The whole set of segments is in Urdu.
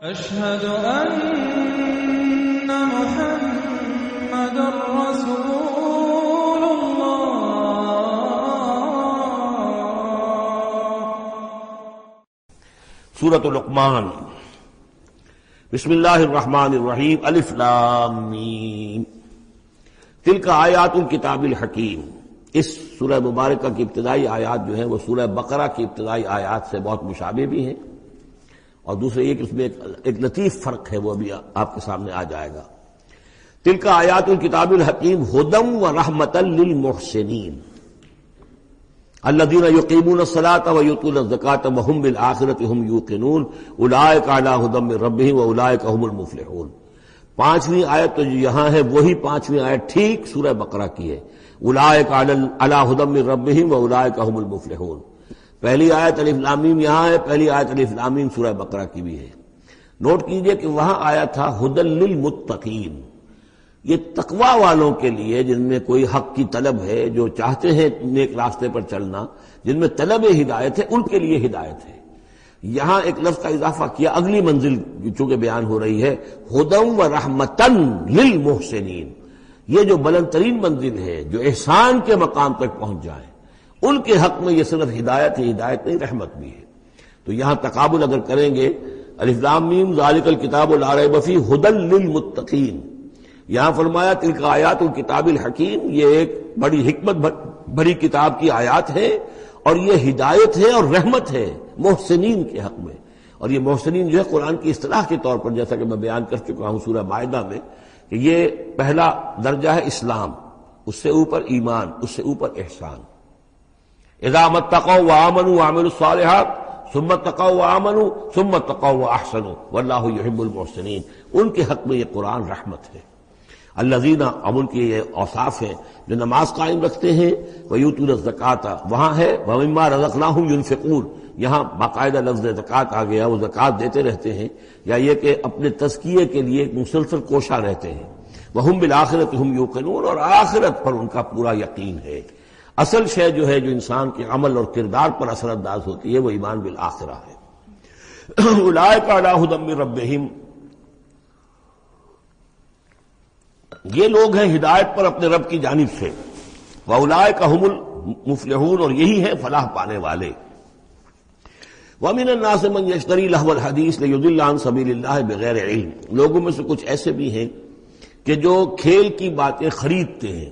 أشهد أن محمد رسول الله۔ سورۃ لقمان۔ بسم اللہ الرحمن الرحیم۔ الف لام میم۔ تلک آیات الکتاب الحکیم۔ اس سورہ مبارکہ کی ابتدائی آیات جو ہیں وہ سورہ بقرہ کی ابتدائی آیات سے بہت مشابہ بھی ہیں، اور دوسرے یہ کہ اس میں ایک لطیف فرق ہے، وہ بھی آپ کے سامنے آ جائے گا۔ تلک آیات الکتاب الحکیم ھدی ورحمۃ للمحسنین الذین یقیمون الصلاۃ ویؤتون الزکاۃ وهم بالآخرۃ هم یوقنون اولئک علی ھدی من ربہم واولئک هم المفلحون۔ پانچویں آیت تو جو یہاں ہے وہی پانچویں آیت ٹھیک سورہ بقرہ کی ہے، اولئک علی ھدی من ربہم واولئک هم المفلحون۔ پہلی آیت الف لام میم یہاں ہے، پہلی آیت الف لام میم سورہ بقرہ کی بھی ہے۔ نوٹ کیجئے کہ وہاں آیا تھا ھدی للمتقین، یہ تقوی والوں کے لیے جن میں کوئی حق کی طلب ہے، جو چاہتے ہیں نیک راستے پر چلنا، جن میں طلب ہدایت ہے، ان کے لیے ہدایت ہے۔ یہاں ایک لفظ کا اضافہ کیا، اگلی منزل چونکہ بیان ہو رہی ہے، ھدی ورحمۃ للمحسنین، یہ جو بلند ترین منزل ہے، جو احسان کے مقام تک پہنچ جائیں، ان کے حق میں یہ صرف ہدایت ہی ہدایت نہیں، رحمت بھی ہے۔ تو یہاں تقابل اگر کریں گے، الف لام میم ذالک الکتاب لا ریب فیہ ھدی للمتقین، یہاں فرمایا تلک آیات الکتاب الحکیم، یہ ایک بڑی حکمت بڑی کتاب کی آیات ہے، اور یہ ہدایت ہے اور رحمت ہے محسنین کے حق میں۔ اور یہ محسنین جو ہے قرآن کی اصطلاح کے طور پر، جیسا کہ میں بیان کر چکا ہوں سورہ مائدہ میں، کہ یہ پہلا درجہ ہے اسلام، اس سے اوپر ایمان، اس سے اوپر احسان۔ اذا اتقوا وآمنوا وعملوا الصالحات ثم اتقوا وآمنوا ثم اتقوا واحسنوا واللہ یحب المحسنین، ان کے حق میں یہ قرآن رحمت ہے۔ الذین، اب ان کی یہ اوصاف ہیں جو نماز قائم رکھتے ہیں، ویؤتون الزکاۃ، وہاں ہے ومما رزقناہم ینفقون، یہاں باقاعدہ لفظ زکوٰۃ آ گیا، وہ زکوٰۃ دیتے رہتے ہیں، یا یہ کہ اپنے تزکیے کے لیے مسلسل کوشاں رہتے ہیں۔ وہم بالآخرۃ ہم یوقنون، اور آخرت پر ان کا پورا یقین ہے۔ اصل شے جو ہے جو انسان کے عمل اور کردار پر اثر انداز ہوتی ہے، وہ ایمان بالآخرہ ہے۔ اولئک علی ھدی من ربہم، یہ لوگ ہیں ہدایت پر اپنے رب کی جانب سے، واولئک ھم المفلحون، اور یہی ہیں فلاح پانے والے۔ ومن الناس من یشتری لہو الحدیث لیضل عن سبیل اللہ بغیر علم، لوگوں میں سے کچھ ایسے بھی ہیں کہ جو کھیل کی باتیں خریدتے ہیں،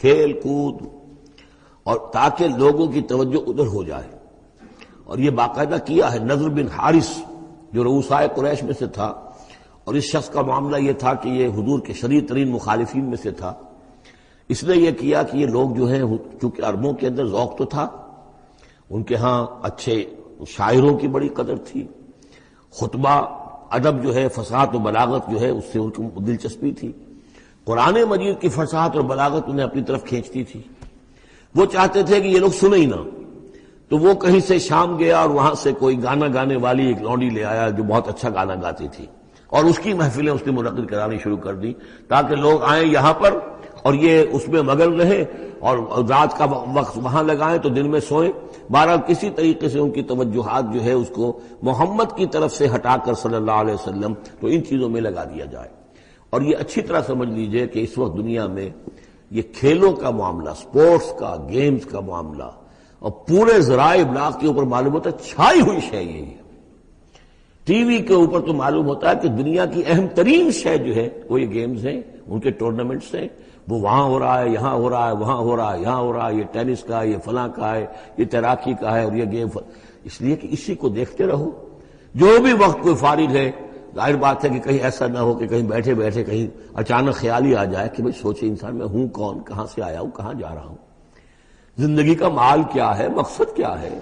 کھیل کود، اور تاکہ لوگوں کی توجہ ادھر ہو جائے۔ اور یہ باقاعدہ کیا ہے نضر بن حارث، جو رؤسائے قریش میں سے تھا، اور اس شخص کا معاملہ یہ تھا کہ یہ حضور کے شدید ترین مخالفین میں سے تھا۔ اس نے یہ کیا کہ یہ لوگ جو ہیں، چونکہ عربوں کے اندر ذوق تو تھا، ان کے ہاں اچھے شاعروں کی بڑی قدر تھی، خطبہ ادب جو ہے، فصاحت و بلاغت جو ہے، اس سے ان کو دلچسپی تھی، قرآن مجید کی فصاحت اور بلاغت انہیں اپنی طرف کھینچتی تھی۔ وہ چاہتے تھے کہ یہ لوگ سنیں ہی نہ، تو وہ کہیں سے شام گیا اور وہاں سے کوئی گانا گانے والی ایک لونڈی لے آیا جو بہت اچھا گانا گاتی تھی، اور اس کی محفلیں اس نے منعقد کرانی شروع کر دی، تاکہ لوگ آئیں یہاں پر اور یہ اس میں مگن رہیں، اور رات کا وقت وہاں لگائیں تو دن میں سوئیں۔ بہرحال کسی طریقے سے ان کی توجہات جو ہے اس کو محمد کی طرف سے ہٹا کر صلی اللہ علیہ وسلم تو ان چیزوں میں لگا دیا جائے۔ اور یہ اچھی طرح سمجھ لیجئے کہ اس وقت دنیا میں یہ کھیلوں کا معاملہ، سپورٹس کا، گیمز کا معاملہ، اور پورے ذرائع ابلاغ کے اوپر معلوم ہوتا ہے چھائی ہوئی شے یہی ہے۔ ٹی وی کے اوپر تو معلوم ہوتا ہے کہ دنیا کی اہم ترین شے جو ہے وہ یہ گیمز ہیں، ان کے ٹورنامنٹس ہیں، وہ وہاں ہو رہا ہے، یہاں ہو رہا ہے، وہاں ہو رہا ہے، یہاں ہو رہا ہے، یہ ٹینس کا ہے، یہ فلاں کا ہے، یہ تیراکی کا ہے، اور یہ گیم، اس لیے کہ اسی کو دیکھتے رہو۔ جو بھی وقت کوئی فارغ ہے، ظاہر بات ہے کہ کہیں ایسا نہ ہو کہ کہیں بیٹھے بیٹھے کہیں اچانک خیال ہی آ جائے کہ بھئی سوچے انسان میں ہوں کون، کہاں سے آیا ہوں، کہاں جا رہا ہوں، زندگی کا مال کیا ہے، مقصد کیا ہے،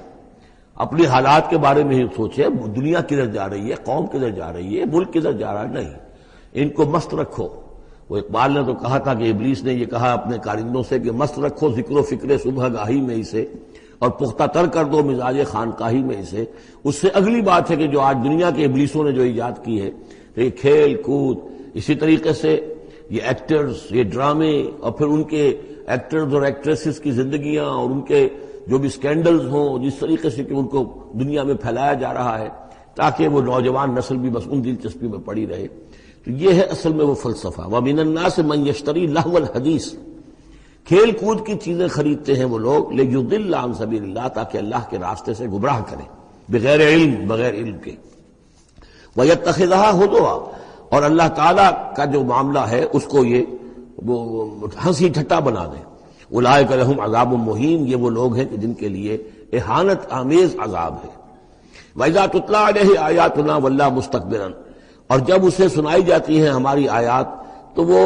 اپنی حالات کے بارے میں ہی سوچے، دنیا کدھر جا رہی ہے، قوم کدھر جا رہی ہے، ملک کدھر جا رہا ہے، نہیں، ان کو مست رکھو۔ وہ اقبال نے تو کہا تھا کہ ابلیس نے یہ کہا اپنے کارندوں سے کہ مست رکھو ذکر و فکر صبح گاہی میں اسے، اور پختہ تر کر دو مزاج خانقاہی میں اسے۔ اس سے اگلی بات ہے کہ جو آج دنیا کے ابلیسوں نے جو ایجاد کی ہے، یہ کھیل کود، اسی طریقے سے یہ ایکٹرز، یہ ڈرامے، اور پھر ان کے ایکٹرز اور ایکٹریسز کی زندگیاں، اور ان کے جو بھی سکینڈلز ہوں، جس طریقے سے کہ ان کو دنیا میں پھیلایا جا رہا ہے، تاکہ وہ نوجوان نسل بھی بس ان دلچسپی میں پڑی رہے. تو یہ ہے اصل میں وہ فلسفہ. وَمِنَ النَّاسِ مَن يَشْتَرِي لَهْوَ الْحَدِيثِ، کھیل کود کی چیزیں خریدتے ہیں وہ لوگ، لِيُضِلَّ عَن سَبِيلِ اللَّهِ، تاکہ اللہ کے راستے سے گمراہ کریں، بغیر علم کے. وَيَتَّخِذَهَا هُزُوًا، اور اللہ تعالیٰ کا جو معاملہ ہے اس کو یہ ہنسی ٹھٹا بنا دیں. اولئک لہم عذاب مہین، یہ وہ لوگ ہیں کہ جن کے لیے اہانت آمیز عذاب ہے. وَإِذَا تُتْلَىٰ عَلَيْهِ آیاتنا وَلَّىٰ مُسْتَكْبِرًا، اور جب اسے سنائی جاتی ہیں ہماری آیات تو وہ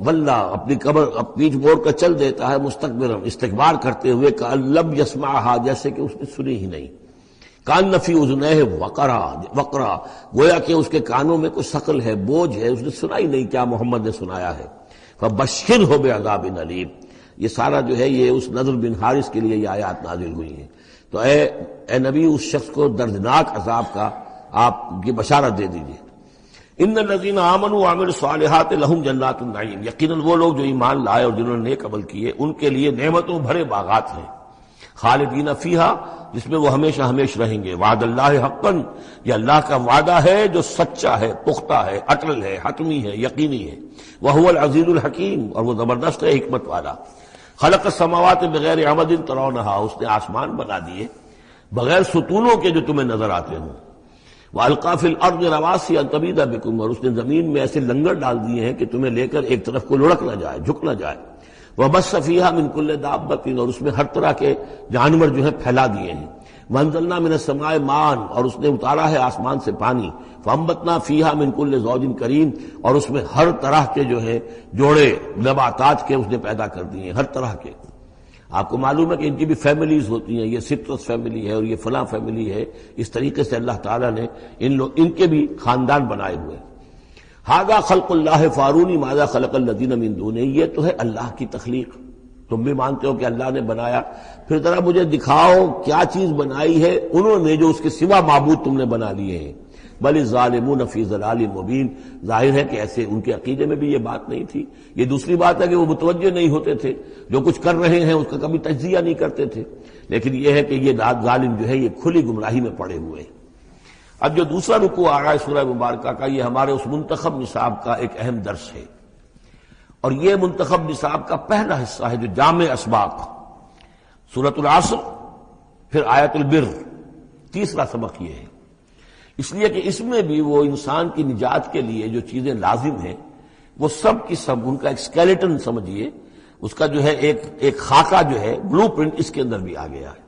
ولّا اپنی قبر پیٹھ موڑ کر چل دیتا ہے، مستکبرن استکبار کرتے ہوئے، کأن لم یسمعها، جیسے کہ اس نے سنی ہی نہیں. کان فی اذنیہ وقرا، گویا کہ اس کے کانوں میں کچھ ثقل ہے، بوجھ ہے، اس نے سنا ہی نہیں کیا محمد نے سنایا ہے. فبشرہ بعذاب علیم، یہ سارا جو ہے یہ اس نضر بن حارث کے لیے یہ آیات نازل ہوئی ہیں. تو اے نبی اس شخص کو دردناک عذاب کا آپ کی بشارت دے دیجیے. ان الذین آمنوا وعملوا الصالحات لہم جنات النعیم، یقیناً وہ لوگ جو ایمان لائے اور جنہوں نے نیک عمل کیے ان کے لیے نعمتوں بھرے باغات ہیں، خالدین فیہا، جس میں وہ ہمیشہ ہمیش رہیں گے. وعد اللہ حقا، یہ اللہ کا وعدہ ہے جو سچا ہے، پختہ ہے، اٹل ہے، حتمی ہے، یقینی ہے. وہو العزیز الحکیم، اور وہ زبردست ہے، حکمت والا. خلق السماوات بغیر عمد ترونہا، اس نے آسمان بنا دیے بغیر ستونوں کے جو تمہیں نظر آتے ہوں. وَأَلْقَىٰ فِي الْأَرْضِ رَوَاسِيَ أَن تَمِيدَ بِكُمْ، اور اس نے زمین میں ایسے لنگر ڈال دیے ہیں کہ تمہیں لے کر ایک طرف کو لڑک نہ جائے، جھک نہ جائے. وَبَثَّ فِيهَا مِن كُلِّ دَابَّةٍ، اور اس میں ہر طرح کے جانور جو ہے پھیلا دیے ہیں. وَأَنزَلْنَا مِنَ السَّمَاءِ مَاءً، اور اس نے اتارا ہے آسمان سے پانی. فَأَنبَتْنَا فِيهَا مِن كُلِّ زَوْجٍ كَرِيمٍ، اور اس میں ہر طرح کے جو ہے جوڑے نباتات کے اس نے پیدا کر دیے ہیں، ہر طرح کے. آپ کو معلوم ہے کہ ان کی بھی فیملیز ہوتی ہیں، یہ سٹرس فیملی ہے اور یہ فلاں فیملی ہے. اس طریقے سے اللہ تعالیٰ نے ان کے بھی خاندان بنائے ہوئے. ھذا خلق اللہ فارونی ماذا خلق الذین من دونہ، یہ تو ہے اللہ کی تخلیق. تم بھی مانتے ہو کہ اللہ نے بنایا، پھر ذرا مجھے دکھاؤ کیا چیز بنائی ہے انہوں نے جو اس کے سوا معبود تم نے بنا لیے ہیں. بل الظالمون فی ضلال مبین، ظاہر ہے کہ ایسے ان کے عقیدے میں بھی یہ بات نہیں تھی. یہ دوسری بات ہے کہ وہ متوجہ نہیں ہوتے تھے، جو کچھ کر رہے ہیں اس کا کبھی تجزیہ نہیں کرتے تھے. لیکن یہ ہے کہ یہ ظالم جو ہے یہ کھلی گمراہی میں پڑے ہوئے ہیں. اب جو دوسرا رکوع آ رہا ہے سورہ مبارکہ کا، یہ ہمارے اس منتخب نصاب کا ایک اہم درس ہے. اور یہ منتخب نصاب کا پہلا حصہ ہے جو جامع اسباق، سورۃ العصر، پھر آیت البر، تیسرا سبق یہ ہے. اس لیے کہ اس میں بھی وہ انسان کی نجات کے لیے جو چیزیں لازم ہیں وہ سب کی سب ان کا ایک اسکیلیٹن سمجھیے، اس کا جو ہے ایک خاکہ جو ہے، بلو پرنٹ اس کے اندر بھی آ گیا ہے.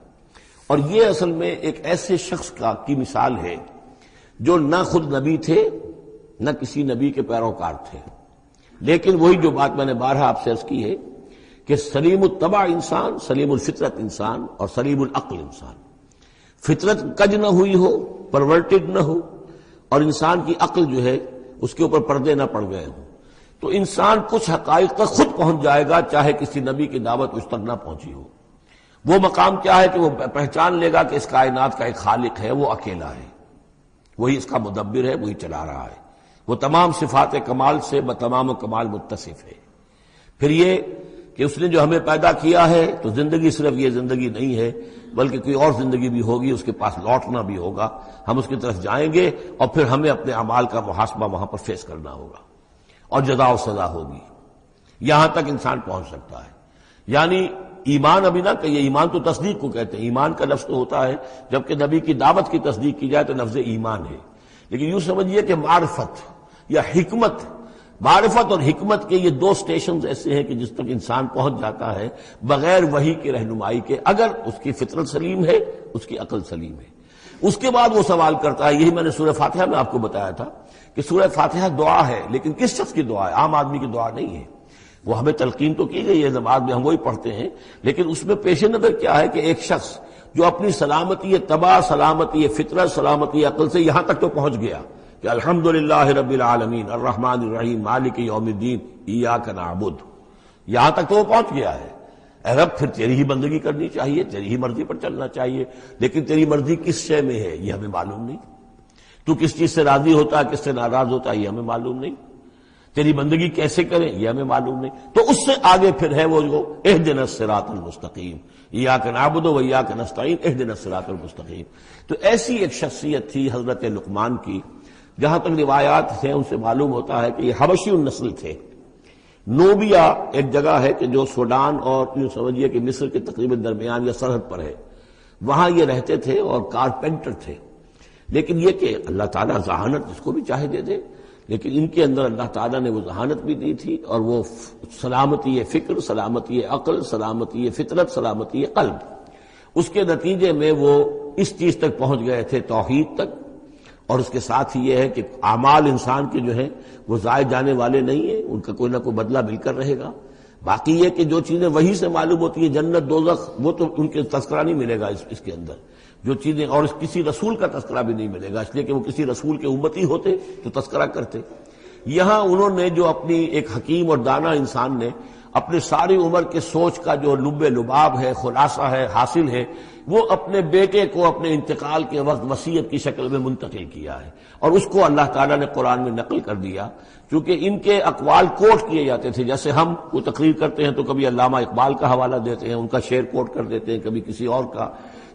اور یہ اصل میں ایک ایسے شخص کی مثال ہے جو نہ خود نبی تھے نہ کسی نبی کے پیروکار تھے، لیکن وہی جو بات میں نے بارہا آپ سے عرض کی ہے کہ سلیم الطبع انسان، سلیم الفطرت انسان اور سلیم العقل انسان. فطرت کج نہ ہوئی ہو، پرورٹڈ نہ ہو، اور انسان کی عقل جو ہے اس کے اوپر پردے نہ پڑ گئے ہوں، تو انسان کچھ حقائق تک خود پہنچ جائے گا چاہے کسی نبی کی دعوت اس تک نہ پہنچی ہو. وہ مقام کیا ہے کہ وہ پہچان لے گا کہ اس کائنات کا ایک خالق ہے، وہ اکیلا ہے، وہی اس کا مدبر ہے، وہی چلا رہا ہے، وہ تمام صفات کمال سے بتمام کمال متصف ہے. پھر یہ کہ اس نے جو ہمیں پیدا کیا ہے تو زندگی صرف یہ زندگی نہیں ہے بلکہ کوئی اور زندگی بھی ہوگی، اس کے پاس لوٹنا بھی ہوگا، ہم اس کی طرف جائیں گے اور پھر ہمیں اپنے اعمال کا محاسبہ وہاں پر فیس کرنا ہوگا اور جزا و سزا ہوگی. یہاں تک انسان پہنچ سکتا ہے. یعنی ایمان ابھی نہ کہ یہ ایمان تو تصدیق کو کہتے ہیں، ایمان کا لفظ تو ہوتا ہے جبکہ نبی کی دعوت کی تصدیق کی جائے تو لفظ ایمان ہے. لیکن یوں سمجھیے کہ معرفت یا حکمت، معرفت اور حکمت کے یہ دو سٹیشنز ایسے ہیں کہ جس تک انسان پہنچ جاتا ہے بغیر وحی کی رہنمائی کے، اگر اس کی فطرت سلیم ہے، اس کی عقل سلیم ہے. اس کے بعد وہ سوال کرتا ہے، یہی میں نے سورہ فاتحہ میں آپ کو بتایا تھا کہ سورہ فاتحہ دعا ہے، لیکن کس شخص کی دعا ہے؟ عام آدمی کی دعا نہیں ہے. وہ ہمیں تلقین تو کی گئی ہے، نماز میں ہم وہی پڑھتے ہیں، لیکن اس میں پیش نظر کیا ہے کہ ایک شخص جو اپنی سلامتی طبع، سلامتی فطرت، سلامتی عقل سے یہاں تک تو پہنچ گیا کہ الحمدللہ رب العالمین الرحمن الرحیم مالک یوم الدین ایاک نعبد، یہاں تک تو وہ پہنچ گیا ہے. اے رب پھر تیری ہی بندگی کرنی چاہیے، تیری ہی مرضی پر چلنا چاہیے، لیکن تیری مرضی کس شے میں ہے یہ ہمیں معلوم نہیں. تو کس چیز سے راضی ہوتا ہے، کس سے ناراض ہوتا ہے یہ ہمیں معلوم نہیں. تیری بندگی کیسے کریں یہ ہمیں معلوم نہیں. تو اس سے آگے پھر ہے وہ جو اہدنا الصراط المستقیم، ایاک نعبد و ایاک نستعین اہدنا الصراط المستقیم. تو ایسی ایک شخصیت تھی حضرت لقمان کی. جہاں تک روایات ہیں ان سے معلوم ہوتا ہے کہ یہ حبشی النسل تھے. نوبیا ایک جگہ ہے کہ جو سوڈان اور یوں سمجھیے کہ مصر کے تقریباً درمیان یا سرحد پر ہے، وہاں یہ رہتے تھے اور کارپینٹر تھے. لیکن یہ کہ اللہ تعالیٰ ذہانت جس کو بھی چاہے دے دے، لیکن ان کے اندر اللہ تعالیٰ نے وہ ذہانت بھی دی تھی، اور وہ سلامتی فکر، سلامتی عقل، سلامتی فطرت، سلامتی قلب. اس کے نتیجے میں وہ اس چیز تک پہنچ گئے تھے، توحید تک. اور اس کے ساتھ ہی یہ ہے کہ اعمال انسان کے جو ہیں وہ ضائع جانے والے نہیں ہیں، ان کا کوئی نہ کوئی بدلہ مل کر رہے گا. باقی یہ کہ جو چیزیں وہی سے معلوم ہوتی ہیں، جنت دوزخ، وہ تو ان کے تذکرہ نہیں ملے گا اس کے اندر. جو چیزیں، اور کسی رسول کا تذکرہ بھی نہیں ملے گا، اس لیے کہ وہ کسی رسول کے امتی ہوتے تو تذکرہ کرتے. یہاں انہوں نے جو اپنی ایک حکیم اور دانا انسان نے اپنے ساری عمر کے سوچ کا جو لب لباب ہے، خلاصہ ہے، حاصل ہے، وہ اپنے بیٹے کو اپنے انتقال کے وقت وصیت کی شکل میں منتقل کیا ہے. اور اس کو اللہ تعالیٰ نے قرآن میں نقل کر دیا، کیونکہ ان کے اقوال کوٹ کیے جاتے تھے. جیسے ہم وہ تقریر کرتے ہیں تو کبھی علامہ اقبال کا حوالہ دیتے ہیں، ان کا شعر کوٹ کر دیتے ہیں، کبھی کسی اور کا.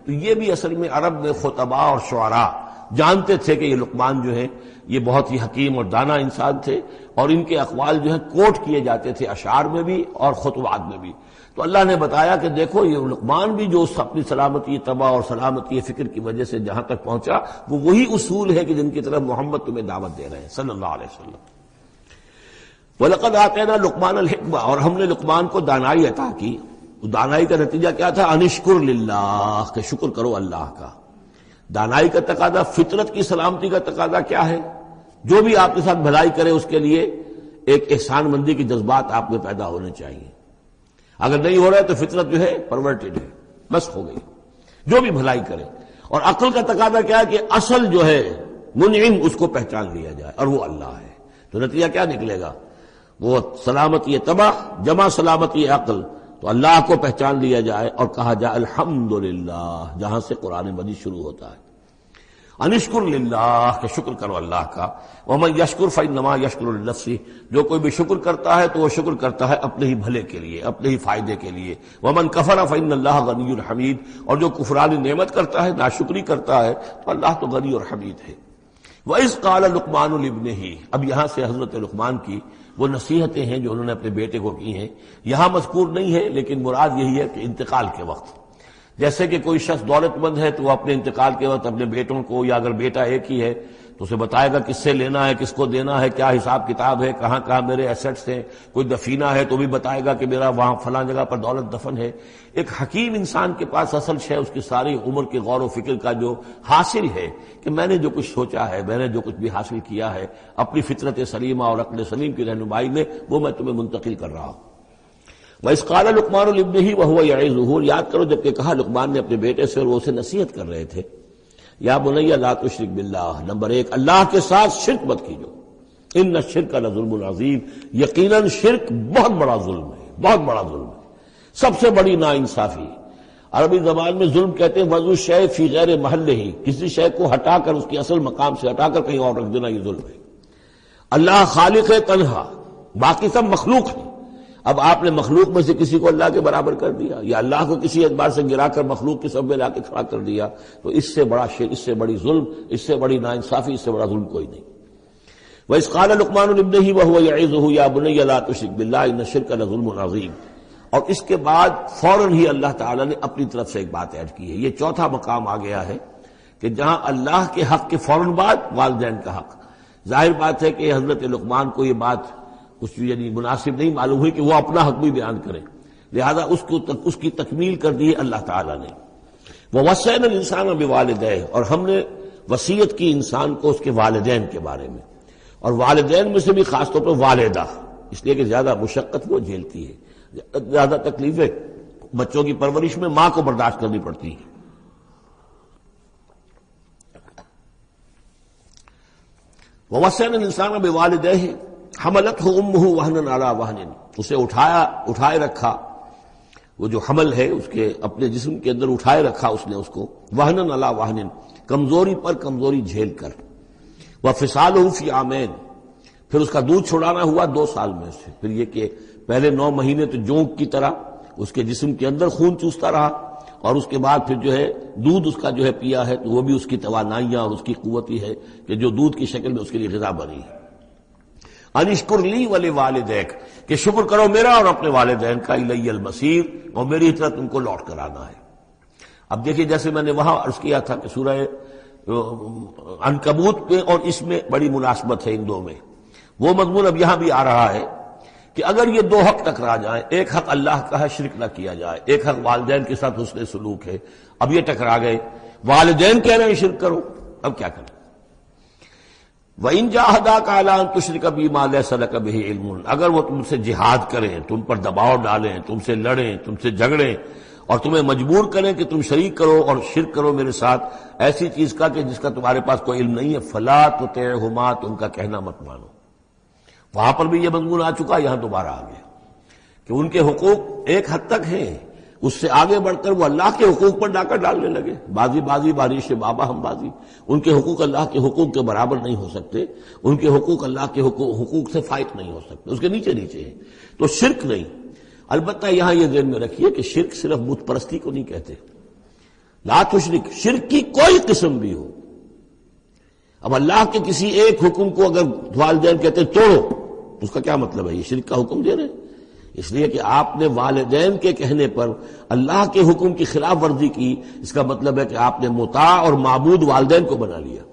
تو یہ بھی اصل میں عرب میں خطباء اور شعراء جانتے تھے کہ یہ لقمان جو ہیں یہ بہت ہی حکیم اور دانا انسان تھے، اور ان کے اقوال جو ہیں کوٹ کیے جاتے تھے اشعار میں بھی اور خطبات میں بھی. تو اللہ نے بتایا کہ دیکھو یہ لقمان بھی جو اپنی سلامتی طبع اور سلامتی فکر کی وجہ سے جہاں تک پہنچا، وہ وہی اصول ہے کہ جن کی طرف محمد تمہیں دعوت دے رہے ہیں صلی اللہ علیہ وسلم. وَلَقَدْ آتَيْنَا لُقْمَانَ الْحِكْمَةَ، اور ہم نے لقمان کو دانائی عطا کی. دانائی کا نتیجہ کیا تھا؟ انشکر للہ، کہ شکر کرو اللہ کا. دانائی کا تقاضا، فطرت کی سلامتی کا تقاضا کیا ہے؟ جو بھی آپ کے ساتھ بھلائی کرے اس کے لیے ایک احسان مندی کے جذبات آپ میں پیدا ہونے چاہیے. اگر نہیں ہو رہا ہے تو فطرت جو ہے پرورٹڈ ہے، بس ہو گئی. جو بھی بھلائی کرے. اور عقل کا تقاضا کیا ہے کہ اصل جو ہے منعم اس کو پہچان لیا جائے، اور وہ اللہ ہے. تو نتیجہ کیا نکلے گا؟ وہ سلامتی طبع جمع سلامتی عقل. تو اللہ کو پہچان لیا جائے اور کہا جائے الحمدللہ، جہاں سے قرآن مجید شروع ہوتا ہے. انشکر للہ، کہ شکر کرو اللہ کا. ومن یشکر فانما یشکر لنفسہ، جو کوئی بھی شکر کرتا ہے تو وہ شکر کرتا ہے اپنے ہی بھلے کے لیے، اپنے ہی فائدے کے لیے. ومن کفر فان اللہ غنی حمید، اور جو کفران نعمت کرتا ہے، ناشکری کرتا ہے، تو اللہ تو غنی اور حمید ہے. وَإِذْ قَالَ لُقْمَانُ لِابْنِهِ، اب یہاں سے حضرت لقمان کی وہ نصیحتیں ہیں جو انہوں نے اپنے بیٹے کو کی ہیں، یہاں مذکور نہیں ہے، لیکن مراد یہی ہے کہ انتقال کے وقت. جیسے کہ کوئی شخص دولت مند ہے تو وہ اپنے انتقال کے وقت اپنے بیٹوں کو، یا اگر بیٹا ایک ہی ہے تو اسے بتائے گا کس سے لینا ہے، کس کو دینا ہے، کیا حساب کتاب ہے، کہاں کہاں میرے ایسٹس ہیں. کوئی دفینہ ہے تو بھی بتائے گا کہ میرا وہاں فلاں جگہ پر دولت دفن ہے. ایک حکیم انسان کے پاس اصل شے اس کی ساری عمر کے غور و فکر کا جو حاصل ہے کہ میں نے جو کچھ سوچا ہے، میں نے جو کچھ بھی حاصل کیا ہے اپنی فطرت سلیمہ اور عقل سلیم کی رہنمائی میں، وہ میں تمہیں منتقل کر رہا ہوں. وَإِذْ قَالَ لُقْمَانُ لِابْنِهِ وَهُوَ يَعِظُهُ، یاد کرو جب کہ کہا لقمان نے اپنے بیٹے سے اور وہ اسے نصیحت کر رہے تھے. یا بنی لا تشرک باللہ، نمبر 1 اللہ کے ساتھ شرک مت کیجو. ان الشرک لظلم عظیم، یقیناً شرک بہت بڑا ظلم ہے، بہت بڑا ظلم ہے، سب سے بڑی ناانصافی. عربی زبان میں ظلم کہتے ہیں وضع الشیء فی غیر محلہ، کسی شے کو ہٹا کر اس کے اصل مقام سے ہٹا کر کہیں اور رکھ دینا، یہ ظلم ہے. اللہ خالق ہے تنہا، باقی سب مخلوق ہیں. اب آپ نے مخلوق میں سے کسی کو اللہ کے برابر کر دیا، یا اللہ کو کسی اعتبار سے گرا کر مخلوق کے سب میں لا کے کھڑا کر دیا، تو اس سے بڑا شرک، اس سے بڑی ظلم، اس سے بڑی ناانصافی، اس سے بڑا ظلم کوئی نہیں. وَإِذْ قَالَ لُقْمَانُ لِابْنِهِ وَهُوَ يَعِظُهُ يَا بُنَيَّ لَا تُشْرِكْ بِاللَّهِ إِنَّ الشِّرْكَ لَظُلْمٌ عَظِيمٌ. اور اس کے بعد فوراً ہی اللہ تعالیٰ نے اپنی طرف سے ایک بات ایڈ کی ہے. یہ چوتھا مقام آ گیا ہے کہ جہاں اللہ کے حق کے فوراً بعد والدین کا حق. ظاہر بات ہے کہ حضرت لقمان کو یہ بات کچھ یعنی مناسب نہیں معلوم ہوئی کہ وہ اپنا حق بھی بیان کریں، لہذا اس کی تکمیل کر دی ہے اللہ تعالیٰ نے. وَوَصَّيْنَا الْإِنسَانَ بِوَالِدَيْهِ، اور ہم نے وصیت کی انسان کو اس کے والدین کے بارے میں، اور والدین میں سے بھی خاص طور پر والدہ، اس لیے کہ زیادہ مشقت وہ جھیلتی ہے، زیادہ تکلیفیں بچوں کی پرورش میں ماں کو برداشت کرنی پڑتی ہیں. وَوَصَّيْنَا الْإِنسَانَ بِوَالِدَيْهِ حملته امه وهنا على وهن، اسے اٹھائے رکھا، وہ جو حمل ہے اس کے اپنے جسم کے اندر اٹھائے رکھا اس نے اس کو، وهنا على وهن، کمزوری پر کمزوری جھیل کر. وفصاله في عامين، پھر اس کا دودھ چھڑانا ہوا 2 سال میں سے، پھر یہ کہ پہلے 9 مہینے تو جونک کی طرح اس کے جسم کے اندر خون چوستا رہا، اور اس کے بعد پھر جو ہے دودھ اس کا جو ہے پیا ہے، تو وہ بھی اس کی توانائیاں اور اس کی قوت ہی ہے کہ جو دودھ کی شکل میں اس کے لیے غذا بنی ہے۔ انشکر لی ولوالدیک، کہ شکر کرو میرا اور اپنے والدین کا، الی المصیر، اور میری طرف تم کو لوٹ کر آنا ہے۔ اب دیکھیے جیسے میں نے وہاں عرض کیا تھا کہ سورہ عنکبوت میں اور اس میں بڑی مناسبت ہے ان دو میں، وہ مضمون اب یہاں بھی آ رہا ہے کہ اگر یہ 2 حق ٹکرا جائیں، ایک حق اللہ کا ہے شرک نہ کیا جائے، ایک حق والدین کے ساتھ حسن سلوک ہے، اب یہ ٹکرا گئے، والدین کہہ رہے ہیں شرک کرو، اب کیا کریں؟ وَإِن جَاهَدَاكَ عَلَىٰ أَن تُشْرِكَ بِي مَا لَيْسَ لَكَ بِهِ عِلْمٌ، اگر وہ تم سے جہاد کریں، تم پر دباؤ ڈالیں، تم سے لڑیں، تم سے جھگڑیں اور تمہیں مجبور کریں کہ تم شریک کرو اور شرک کرو میرے ساتھ ایسی چیز کا کہ جس کا تمہارے پاس کوئی علم نہیں ہے، فَلَا تُطِعْهُمَا، تو ان کا کہنا مت مانو۔ وہاں پر بھی یہ مضمون آ چکا، یہاں دوبارہ آ گیا کہ ان کے حقوق ایک حد تک ہیں، اس سے آگے بڑھ کر وہ اللہ کے حقوق پر ڈاکہ ڈالنے لگے، بازی بازی بارش بابا ہم بازی، ان کے حقوق اللہ کے حقوق کے برابر نہیں ہو سکتے، ان کے حقوق اللہ کے حقوق سے فائق نہیں ہو سکتے، اس کے نیچے نیچے ہیں، تو شرک نہیں۔ البتہ یہاں یہ ذہن میں رکھیے کہ شرک صرف بت پرستی کو نہیں کہتے، لا تشرک، شرک کی کوئی قسم بھی ہو۔ اب اللہ کے کسی ایک حکم کو اگر والدین کہتے ہیں توڑو، اس کا کیا مطلب ہے؟ یہ شرک کا حکم دے رہے ہیں، اس لیے کہ آپ نے والدین کے کہنے پر اللہ کے حکم کی خلاف ورزی کی، اس کا مطلب ہے کہ آپ نے مطاع اور معبود والدین کو بنا لیا۔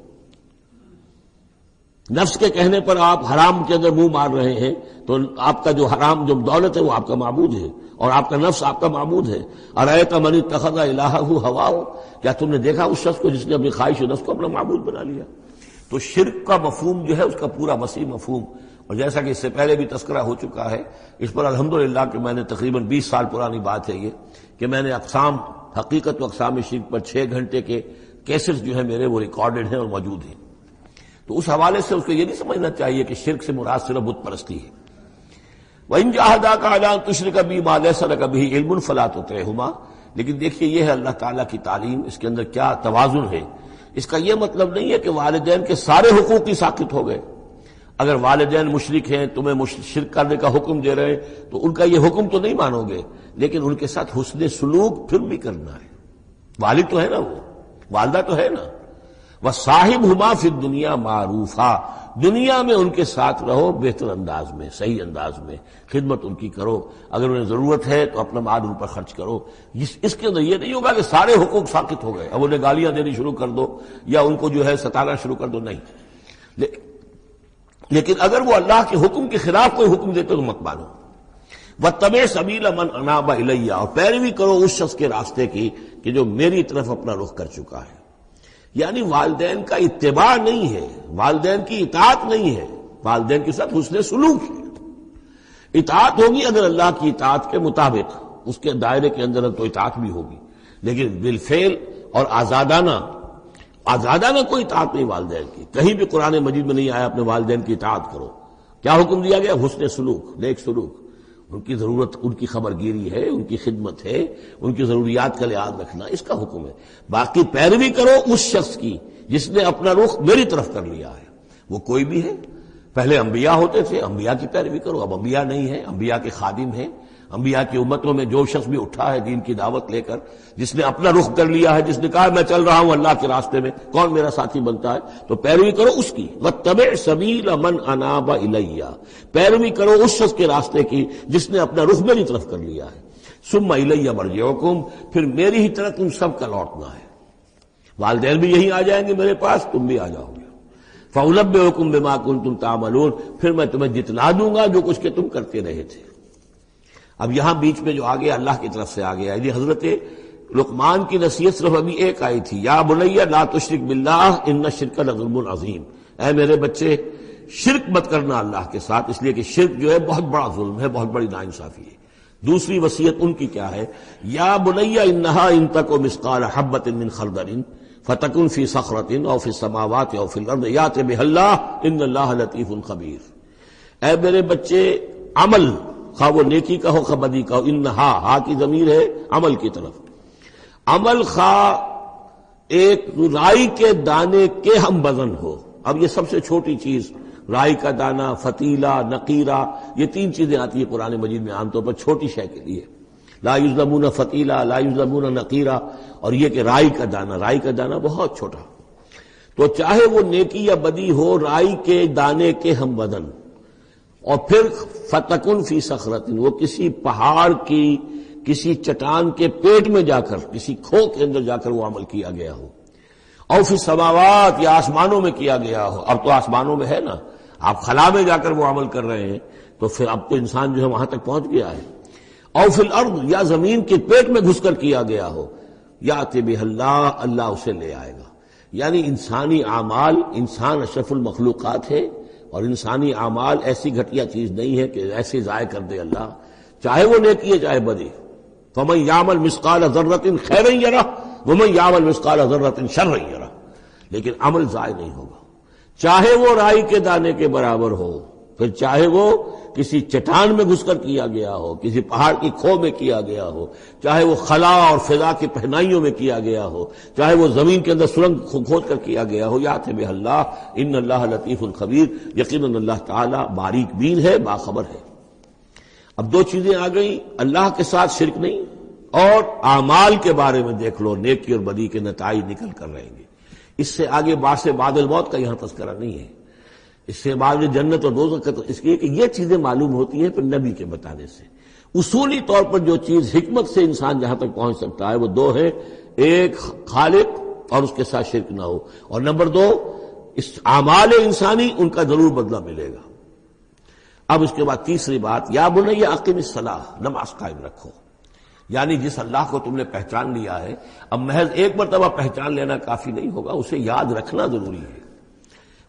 نفس کے کہنے پر آپ حرام کے اندر منہ مار رہے ہیں تو آپ کا جو حرام جو دولت ہے وہ آپ کا معبود ہے، اور آپ کا نفس آپ کا معبود ہے۔ ارأیت من اتخذ الہہ ہواہ، کیا تم نے دیکھا اس شخص کو جس نے اپنی خواہش و نفس کو اپنا معبود بنا لیا؟ تو شرک کا مفہوم جو ہے اس کا پورا وسیع مفہوم، اور جیسا کہ اس سے پہلے بھی تذکرہ ہو چکا ہے، اس پر الحمدللہ کہ میں نے تقریباً 20 سال پرانی بات ہے یہ کہ میں نے اقسام حقیقت و اقسام شرک پر 6 گھنٹے کے کیسٹس جو ہیں میرے وہ ریکارڈڈ ہیں اور موجود ہیں۔ تو اس حوالے سے اس کو یہ نہیں سمجھنا چاہیے کہ شرک سے مراد صرف بت پرستی ہے۔ وَإِن جَاهَدَاكَ عَلَىٰ أَن تُشْرِكَ بِي مَا لَيْسَ لَكَ بِهِ عِلْمٌ فَلَا تُطِعْهُمَا، لیکن دیکھیے یہ ہے اللہ تعالیٰ کی تعلیم، اس کے اندر کیا توازن ہے۔ اس کا یہ مطلب نہیں ہے کہ والدین کے سارے حقوق ہی ساقط ہو گئے۔ اگر والدین مشرک ہیں، تمہیں شرک کرنے کا حکم دے رہے ہیں تو ان کا یہ حکم تو نہیں مانو گے، لیکن ان کے ساتھ حسن سلوک پھر بھی کرنا ہے۔ والد تو ہے نا، وہ والدہ تو ہے نا۔ وَصَاحِبْهُمَا فِي الدُّنْيَا مَعْرُوفًا، دنیا میں ان کے ساتھ رہو بہتر انداز میں، صحیح انداز میں، خدمت ان کی کرو، اگر انہیں ضرورت ہے تو اپنا مال ان پر خرچ کرو۔ اس کے اندر یہ نہیں ہوگا کہ سارے حقوق ساقط ہو گئے، اب انہیں گالیاں دینی شروع کر دو یا ان کو جو ہے ستانا شروع کر دو، نہیں۔ لیکن اگر وہ اللہ کے حکم کے خلاف کوئی حکم دیتے تو مت مانو۔ وَاتَّبِعْ سَبِيلَ مَنْ أَنَابَ إِلَيَّ، اور پیروی کرو اس شخص کے راستے کی کہ جو میری طرف اپنا رخ کر چکا ہے۔ یعنی والدین کا اتباع نہیں ہے، والدین کی اطاعت نہیں ہے، والدین کے ساتھ حسن سلوک ہے۔ اطاعت ہوگی اگر اللہ کی اطاعت کے مطابق، اس کے دائرے کے اندر تو اطاعت بھی ہوگی، لیکن بالفعل اور آزادانہ کوئی اطاعت نہیں والدین کی۔ کہیں بھی قرآن مجید میں نہیں آیا اپنے والدین کی اطاعت کرو۔ کیا حکم دیا گیا؟ حسن سلوک، نیک سلوک، ان کی ضرورت، ان کی خبر گیری ہے، ان کی خدمت ہے، ان کی ضروریات کا لحاظ رکھنا، اس کا حکم ہے۔ باقی پیروی کرو اس شخص کی جس نے اپنا رخ میری طرف کر لیا ہے، وہ کوئی بھی ہے۔ پہلے انبیاء ہوتے تھے، انبیاء کی پیروی کرو، اب انبیاء نہیں ہیں، انبیاء کے خادم ہیں۔ انبیاء کی امتوں میں جو شخص بھی اٹھا ہے دین کی دعوت لے کر، جس نے اپنا رخ کر لیا ہے، جس نے کہا میں چل رہا ہوں اللہ کے راستے میں، کون میرا ساتھی بنتا ہے، تو پیروی کرو اس کی۔ وَاتَّبِعْ سَبِيلَ مَنْ أَنَابَ إِلَيَّ، پیروی کرو اس شخص کے راستے کی جس نے اپنا رخ میری طرف کر لیا ہے۔ ثُمَّ إِلَيَّ مَرْجِعُكُمْ، پھر میری ہی طرف تم سب کا لوٹنا ہے۔ والدین بھی یہی آ جائیں گے میرے پاس، تم بھی آ جاؤ گے۔ فَأُنَبِّئُكُم بِمَا كُنتُمْ تَعْمَلُونَ، پھر میں تمہیں جتلا دوں گا جو کچھ کہ تم کرتے رہے تھے۔ اب یہاں بیچ میں جو آ گیا اللہ کی طرف سے آ گیا، یعنی حضرت لقمان کی نصیحت صرف ابھی ایک آئی تھی، یا بنی لا تشرک باللہ ان الشرک لظلم عظیم، اے میرے بچے شرک مت کرنا اللہ کے ساتھ، اس لیے کہ شرک جو ہے بہت بڑا ظلم ہے، بہت بڑی ناانصافی ہے۔ دوسری وصیت ان کی کیا ہے؟ یا بنی انہا ان تک مثقال حبۃ من خردل فتکن فی صخرۃ او فی السماوات او فی الارض یأت بها اللہ ان اللہ لطیف خبیر۔ اے میرے بچے عمل، خواہ وہ نیکی کا ہو خواہ بدی کا ہو، انہا، ہا کی ضمیر ہے عمل کی طرف، عمل خواہ ایک رائی کے دانے کے ہم وزن ہو۔ اب یہ سب سے چھوٹی چیز رائی کا دانہ، فتیلہ، نقیرہ، یہ تین چیزیں آتی ہیں قرآن مجید میں عام طور پر چھوٹی شے کے لیے، لا یظلمون فتیلہ، لا یظلمون نقیرہ، اور یہ کہ رائی کا دانہ بہت چھوٹا۔ تو چاہے وہ نیکی یا بدی ہو، رائی کے دانے کے ہم وزن، اور پھر فتکن فی صخرۃ، وہ کسی پہاڑ کی، کسی چٹان کے پیٹ میں جا کر، کسی کھو کے اندر جا کر وہ عمل کیا گیا ہو، اور فی السماوات، یا آسمانوں میں کیا گیا ہو۔ اب تو آسمانوں میں ہے نا، آپ خلا میں جا کر وہ عمل کر رہے ہیں، تو پھر اب تو انسان جو ہے وہاں تک پہنچ گیا ہے۔ اور فی الارض، یا زمین کے پیٹ میں گھس کر کیا گیا ہو، یاتی بہ اللہ، اللہ اسے لے آئے گا۔ یعنی انسانی اعمال، انسان اشرف المخلوقات ہے، اور انسانی اعمال ایسی گھٹیا چیز نہیں ہے کہ ایسے ضائع کر دے اللہ، چاہے وہ نیکی ہے چاہے بدی۔ فمن یعمل مثقال ذرۃ خیرا یرہ ومن یعمل مثقال ذرۃ شرا یرہ، لیکن عمل ضائع نہیں ہوگا، چاہے وہ رائی کے دانے کے برابر ہو، پھر چاہے وہ کسی چٹان میں گھس کر کیا گیا ہو، کسی پہاڑ کی کھو میں کیا گیا ہو، چاہے وہ خلا اور فضا کی پہنائیوں میں کیا گیا ہو، چاہے وہ زمین کے اندر سرنگ کھود کر کیا گیا ہو، یات بہ اللہ ان اللہ لطیف خبیر، یقیناً اللہ تعالی باریک بین ہے، باخبر ہے۔ اب دو چیزیں آ گئیں، اللہ کے ساتھ شرک نہیں، اور اعمال کے بارے میں دیکھ لو، نیکی اور بدی کے نتائج نکل کر رہیں گے۔ اس سے آگے باعث بعد الموت کا یہاں تذکرہ نہیں ہے، اس سے بعد جنت اور دوزخ کا، اس لیے کہ یہ چیزیں معلوم ہوتی ہیں پھر نبی کے بتانے سے۔ اصولی طور پر جو چیز حکمت سے انسان جہاں تک پہنچ سکتا ہے وہ دو ہے، ایک خالق اور اس کے ساتھ شرک نہ ہو، اور نمبر دو اس اعمال انسانی ان کا ضرور بدلہ ملے گا۔ اب اس کے بعد تیسری بات، یا بنی اقم الصلاۃ، نماز قائم رکھو۔ یعنی جس اللہ کو تم نے پہچان لیا ہے، اب محض ایک مرتبہ پہچان لینا کافی نہیں ہوگا، اسے یاد رکھنا ضروری ہے،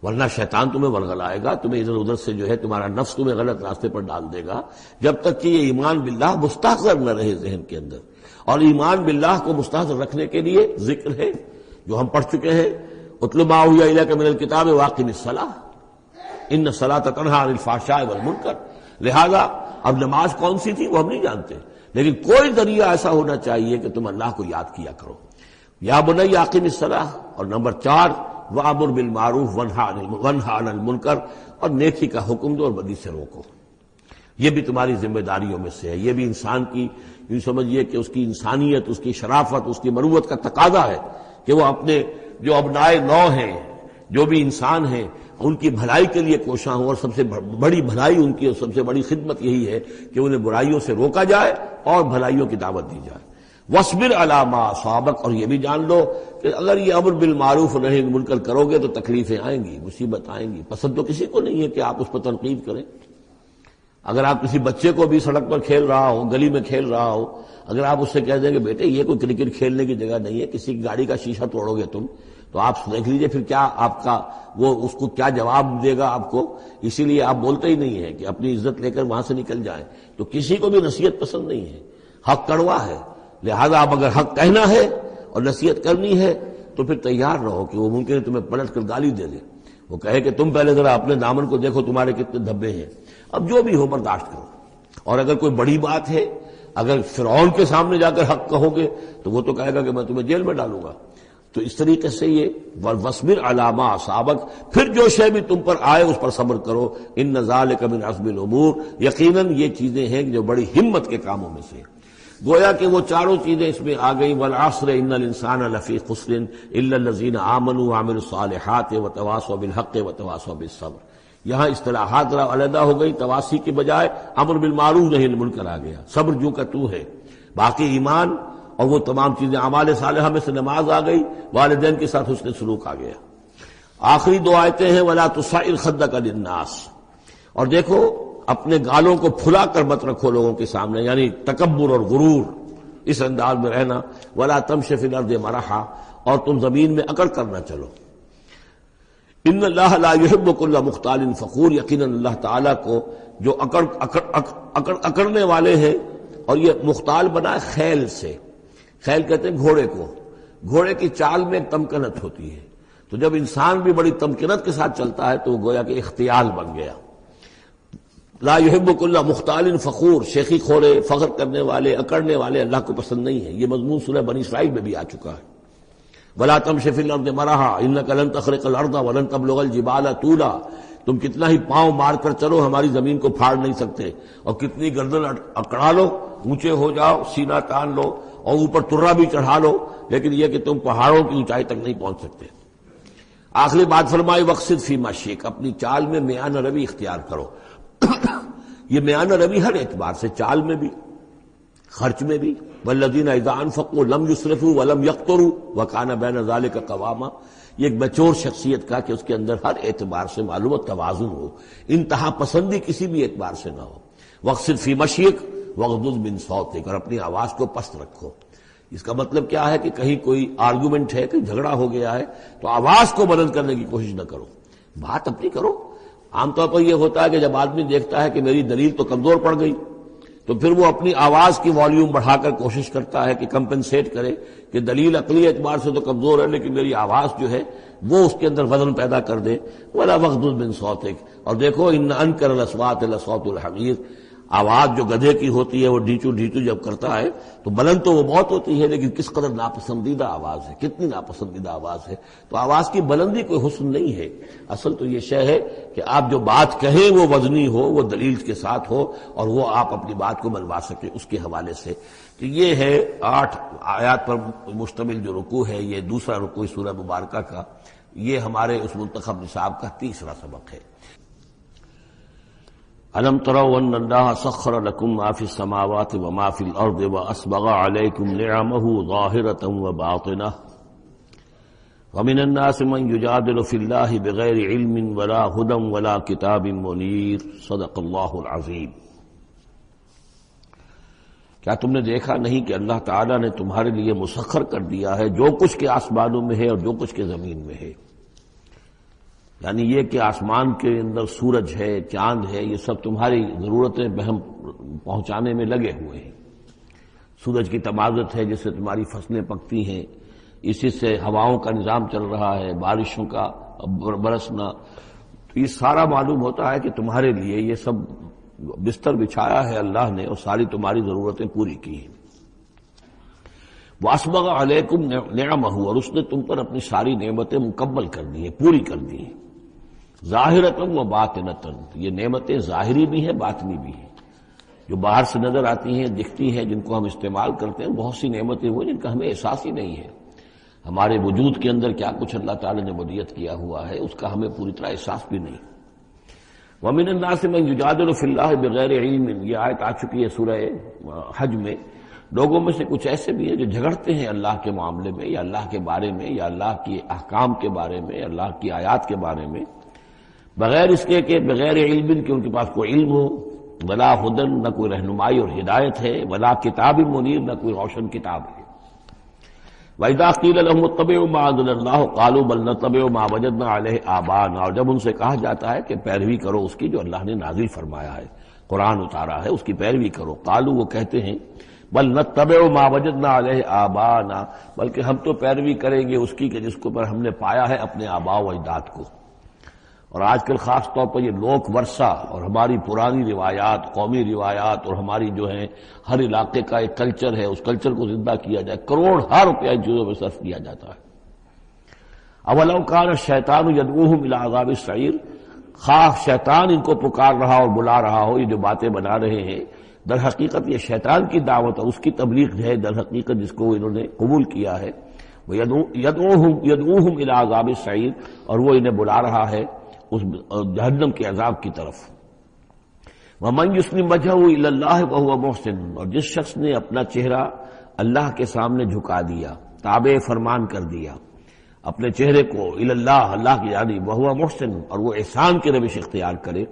ورنہ شیطان تمہیں ورغلائے گا، تمہیں ادھر ادھر سے جو ہے تمہارا نفس تمہیں غلط راستے پر ڈال دے گا، جب تک کہ یہ ایمان باللہ مستحضر نہ رہے ذہن کے اندر۔ اور ایمان باللہ کو مستحضر رکھنے کے لیے ذکر ہے جو ہم پڑھ چکے ہیں، اتل ما اوحی الیک من الکتاب واقم الصلاۃ ان الصلاۃ تنہی عن الفحشاء والمنکر۔ لہذا اب نماز کون سی تھی وہ ہم نہیں جانتے، لیکن کوئی ذریعہ ایسا ہونا چاہیے کہ تم اللہ کو یاد کیا کرو۔ یا بنی اقم الصلاۃ، اور نمبر 4 وَأَمُرْ بِالْمَعْرُوفِ وَانْهَ عَنِ الْمُنْکَرِ، اور نیکی کا حکم دو اور بدی سے روکو۔ یہ بھی تمہاری ذمہ داریوں میں سے ہے، یہ بھی انسان کی، یوں سمجھیے کہ اس کی انسانیت، اس کی شرافت، اس کی مروت کا تقاضا ہے کہ وہ اپنے جو ابنائے نو ہیں، جو بھی انسان ہیں، ان کی بھلائی کے لیے کوشاں ہوں، اور سب سے بڑی بھلائی ان کی اور سب سے بڑی خدمت یہی ہے کہ انہیں برائیوں سے روکا جائے اور بھلائیوں کی دعوت دی جائے۔ وَاصْبِرْ عَلَىٰ مَا أَصَابَكَ، اور یہ بھی جان لو کہ اگر یہ امر بالمعروف اور نہی عن المنکر کرو گے تو تکلیفیں آئیں گی، مصیبت آئیں گی۔ پسند تو کسی کو نہیں ہے کہ آپ اس پر تنقید کریں۔ اگر آپ کسی بچے کو بھی سڑک پر کھیل رہا ہو، گلی میں کھیل رہا ہو، اگر آپ اس سے کہہ دیں کہ بیٹے یہ کوئی کرکٹ کھیلنے کی جگہ نہیں ہے، کسی کی گاڑی کا شیشہ توڑو گے تم، تو آپ دیکھ لیجئے پھر کیا آپ کا وہ اس کو کیا جواب دے گا آپ کو۔ اسی لیے آپ بولتے ہی نہیں ہیں کہ اپنی عزت لے کر وہاں سے نکل جائیں۔ تو کسی کو بھی نصیحت پسند نہیں ہے، حق کڑوا ہے، لہذا آپ اگر حق کہنا ہے اور نصیحت کرنی ہے تو پھر تیار رہو کہ وہ ممکن ہے تمہیں پلٹ کر گالی دے دے، وہ کہے کہ تم پہلے ذرا اپنے دامن کو دیکھو تمہارے کتنے دھبے ہیں۔ اب جو بھی ہو برداشت کرو، اور اگر کوئی بڑی بات ہے، اگر فرعون کے سامنے جا کر حق کہو گے تو وہ تو کہے گا کہ میں تمہیں جیل میں ڈالوں گا۔ تو اس طریقے سے یہ وَاصْبِرْ عَلَىٰ مَا أَصَابَكَ، پھر جو شے بھی تم پر آئے اس پر صبر کرو، إِنَّ ذَلِكَ مِنْ عَزْمِ الْأُمُورِ، یقیناً یہ چیزیں ہیں جو بڑی ہمت کے کاموں میں سے۔ گویا کہ وہ چاروں چیزیں اس میں آ گئیں، وَالْعَصْرِ إِنَّ الْإِنسَانَ لَفِي خُسْرٍ إِلَّا الَّذِينَ آمَنُوا وَعَمِلُوا الصَّالِحَاتِ وَتَوَاصَوْا بِالْحَقِّ وَتَوَاصَوْا بِالصَّبْرِ۔ یہاں اصطلاحات علیحدہ ہو گئی، تواصی کے بجائے امر بالمعروف نہی عن المنکر آ گیا، صبر جو کا تو ہے، باقی ایمان اور وہ تمام چیزیں، اعمال صالحہ میں سے نماز آ گئی، والدین کے ساتھ حسن سلوک آ گیا۔ آخری دو آیتیں ہیں وَلَا تُصَعِّرْ خَدَّكَ لِلنَّاسِ، اور دیکھو اپنے گالوں کو پھلا کر مت رکھو لوگوں کے سامنے، یعنی تکبر اور غرور، اس انداز میں رہنا۔ وَلَا تَمْشِ فِي الْأَرْضِ مَرَحًا، اور تم زمین میں اکڑ کر نہ چلو۔ ان اللہ لا يحب كل مختال فخور، یقیناً اللہ تعالیٰ کو جو اکڑنے والے ہیں، اور یہ مختال بنا ہے خیل سے، خیل کہتے ہیں گھوڑے کو، گھوڑے کی چال میں ایک تمکنت ہوتی ہے، تو جب انسان بھی بڑی تمکنت کے ساتھ چلتا ہے تو وہ گویا کہ اختیال بن گیا۔ لا يحب كل مختال فخور، شیخی خورے، فخر کرنے والے، اکڑنے والے اللہ کو پسند نہیں ہے۔ یہ مضمون سورہ بنی اسرائیل میں بھی آ چکا ہے۔ وَلَا تَمْشِ فِي الْأَرْضِ مَرَحًا إِنَّكَ لَن تَخْرِقَ الْأَرْضَ وَلَن تَبْلُغَ الْجِبَالَ طُولًا، تم کتنا ہی پاؤں مار کر چلو ہماری زمین کو پھاڑ نہیں سکتے، اور کتنی گردن اکڑا لو، اونچے ہو جاؤ، سینہ تان لو اور اوپر ترا بھی چڑھا لو، لیکن یہ کہ تم پہاڑوں کی اونچائی تک نہیں پہنچ سکتے۔ آخری بات فرمائی وقصد فی مشیک، اپنی چال میں میانہ روی اختیار کرو۔ یہ میانہ روی ہر اعتبار سے، چال میں بھی، خرچ میں بھی، والذین اذا انفقوا لم یسرفوا ولم یقتروا وکان بین ذلک قواما، یہ ایک مچور شخصیت کا کہ اس کے اندر ہر اعتبار سے معلوم توازن ہو، انتہا پسندی کسی بھی اعتبار سے نہ ہو۔ وقصد فی مشیک واغضض من صوتک، اور اپنی آواز کو پست رکھو۔ اس کا مطلب کیا ہے کہ کہیں کوئی آرگومنٹ ہے، کہ جھگڑا ہو گیا ہے تو آواز کو بلند کرنے کی کوشش نہ کرو، بات اپنی کرو۔ عام طور پر یہ ہوتا ہے کہ جب آدمی دیکھتا ہے کہ میری دلیل تو کمزور پڑ گئی تو پھر وہ اپنی آواز کی والیوم بڑھا کر کوشش کرتا ہے کہ کمپنسیٹ کرے کہ دلیل عقلی اعتبار سے تو کمزور ہے لیکن میری آواز جو ہے وہ اس کے اندر وزن پیدا کر دے۔ ولا واغضض من صوتک، اور دیکھو ان انکر الاصوات لصوت الحمیر، آواز جو گدھے کی ہوتی ہے وہ ڈھیچو ڈھیچو جب کرتا ہے تو بلند تو وہ بہت ہوتی ہے، لیکن کس قدر ناپسندیدہ آواز ہے، کتنی ناپسندیدہ آواز ہے۔ تو آواز کی بلندی کوئی حسن نہیں ہے، اصل تو یہ شے ہے کہ آپ جو بات کہیں وہ وزنی ہو، وہ دلیل کے ساتھ ہو، اور وہ آپ اپنی بات کو منوا سکیں اس کے حوالے سے۔ تو یہ ہے 8 آیات پر مشتمل جو رکوع ہے، یہ دوسرا رکوع سورہ مبارکہ کا، یہ ہمارے اس منتخب نصاب کا تیسرا سبق ہے۔ أَلَمْ تَرَوْا أَنَّ اللَّهَ سَخَّرَ لَكُم مَّا فِي السَّمَاوَاتِ وَمَا فِي الْأَرْضِ وَأَسْبَغَ عَلَيْكُمْ نِعَمَهُ ظَاهِرَةً وَبَاطِنَةً وَمِنَ النَّاسِ مَن يُجَادِلُ فِي اللَّهِ بِغَيْرِ عِلْمٍ وَلَا هُدًى وَلَا كِتَابٍ مُنِيرٍ صدق اللہ العظیم۔ کیا تم نے دیکھا نہیں کہ اللہ تعالیٰ نے تمہارے لیے مسخر کر دیا ہے جو کچھ کے آسمانوں میں ہے اور جو کچھ کے زمین میں ہے، یعنی یہ کہ آسمان کے اندر سورج ہے، چاند ہے، یہ سب تمہاری ضرورتیں بہم پہنچانے میں لگے ہوئے ہیں۔ سورج کی تمازت ہے جس سے تمہاری فصلیں پکتی ہیں، اسی سے ہواؤں کا نظام چل رہا ہے، بارشوں کا برسنا، تو یہ سارا معلوم ہوتا ہے کہ تمہارے لیے یہ سب بستر بچھایا ہے اللہ نے اور ساری تمہاری ضرورتیں پوری کی ہیں۔ وَأَسْبَغَ عَلَيْكُمْ نِعَمَهُ، اور اس نے تم پر اپنی ساری نعمتیں مکمل کر دی ہیں، پوری کر دی ہیں۔ ظاہرۃً و باطنۃً، یہ نعمتیں ظاہری بھی ہیں باطنی بھی ہیں، جو باہر سے نظر آتی ہیں، دکھتی ہیں، جن کو ہم استعمال کرتے ہیں۔ بہت سی نعمتیں وہ جن کا ہمیں احساس ہی نہیں ہے، ہمارے وجود کے اندر کیا کچھ اللہ تعالی نے ودیعت کیا ہوا ہے اس کا ہمیں پوری طرح احساس بھی نہیں۔ وَمِنَ النَّاسِ مَن يُجَادِلُ فِي اللَّهِ بِغَيْرِ عِلْمٍ، یہ آیت آ چکی ہے سورہ حج میں۔ لوگوں میں سے کچھ ایسے بھی ہیں جو جھگڑتے ہیں اللہ کے معاملے میں، یا اللہ کے بارے میں، یا اللہ کے احکام کے بارے میں، اللہ کی آیات کے بارے میں، بغیر اس کے کہ بغیر علم کہ ان کے پاس کوئی علم ہو، ولا ہدن، نہ کوئی رہنمائی اور ہدایت ہے، ولا کتاب منیر، نہ کوئی روشن کتاب ہے۔ وَإِذَا قِيلَ لَهُمُ اتَّبِعُوا مَا أَنزَلَ اللَّهُ قَالُوا بَلْ نَتَّبِعُ مَا وَجَدْنَا عَلَيْهِ آبَاءَنَا، اور جب ان سے کہا جاتا ہے کہ پیروی کرو اس کی جو اللہ نے نازل فرمایا ہے، قرآن اتارا ہے، اس کی پیروی کرو، قالوا، وہ کہتے ہیں، بل نتبع ما وجدنا علیہ آباءنا، بلکہ ہم تو پیروی کریں گے اس کی کہ جس کو پر ہم نے پایا ہے اپنے آباء و اجداد کو۔ اور آج کل خاص طور پر یہ لوک ورثہ اور ہماری پرانی روایات، قومی روایات، اور ہماری جو ہے ہر علاقے کا ایک کلچر ہے، اس کلچر کو زندہ کیا جائے، کروڑ ہر روپیہ ان چیزوں میں صرف کیا جاتا ہے۔ اولو کان الشیطان یدعوہم الی عذاب السعیر، خواہ شیطان ان کو پکار رہا اور بلا رہا ہو، یہ جو باتیں بنا رہے ہیں در حقیقت یہ شیطان کی دعوت ہے، اس کی تبلیغ ہے در حقیقت جس کو انہوں نے قبول کیا ہے۔ وہ یدعوہم الی عذاب السعیر، اور وہ انہیں بلا رہا ہے اس جہنم کے عذاب کی طرف۔ وَمَن يُسْلِمْ وَجْهَهُ إِلَى اللَّهِ وَهُوَ مُحْسِنٌ، اور جس شخص نے اپنا چہرہ اللہ کے سامنے جھکا دیا، تابع فرمان کر دیا اپنے چہرے کو الی اللہ، اللہ کی جانب، وَهُوَ مُحْسِنٌ، اور وہ احسان کی روش اختیار کرے،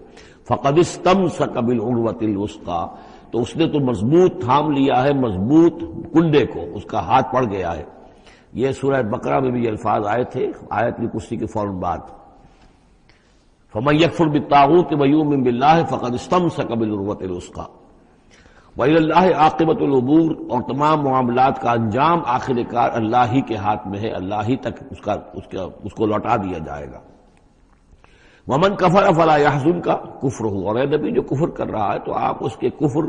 فَقَدِ اسْتَمْسَكَ بِالْعُرْوَةِ الْوُثْقَىٰ، تو اس نے تو مضبوط تھام لیا ہے، مضبوط کنڈے کو، اس کا ہاتھ پڑ گیا ہے۔ یہ سورہ بقرہ میں بھی یہ الفاظ آئے تھے آیت الکرسی کے فوراً بعد۔ فَمَن يَكْفُرْ بِالطَّاغُوتِ وَيُؤْمِن بِاللَّهِ فَقَدِ اسْتَمْسَكَ بِالْعُرْوَةِ الْوُثْقَىٰ وَإِلَى اللَّهِ عَاقِبَةُ الْأُمُورِ، اور تمام معاملات کا انجام آخر کار اللہ ہی کے ہاتھ میں ہے، اللہ ہی تک اس کو لوٹا دیا جائے گا۔ وَمَن كَفَرَ فَلَا يَحْزُنْكَ كُفْرُهُ، اور اے نبی جو کفر کر رہا ہے تو آپ اس کے کفر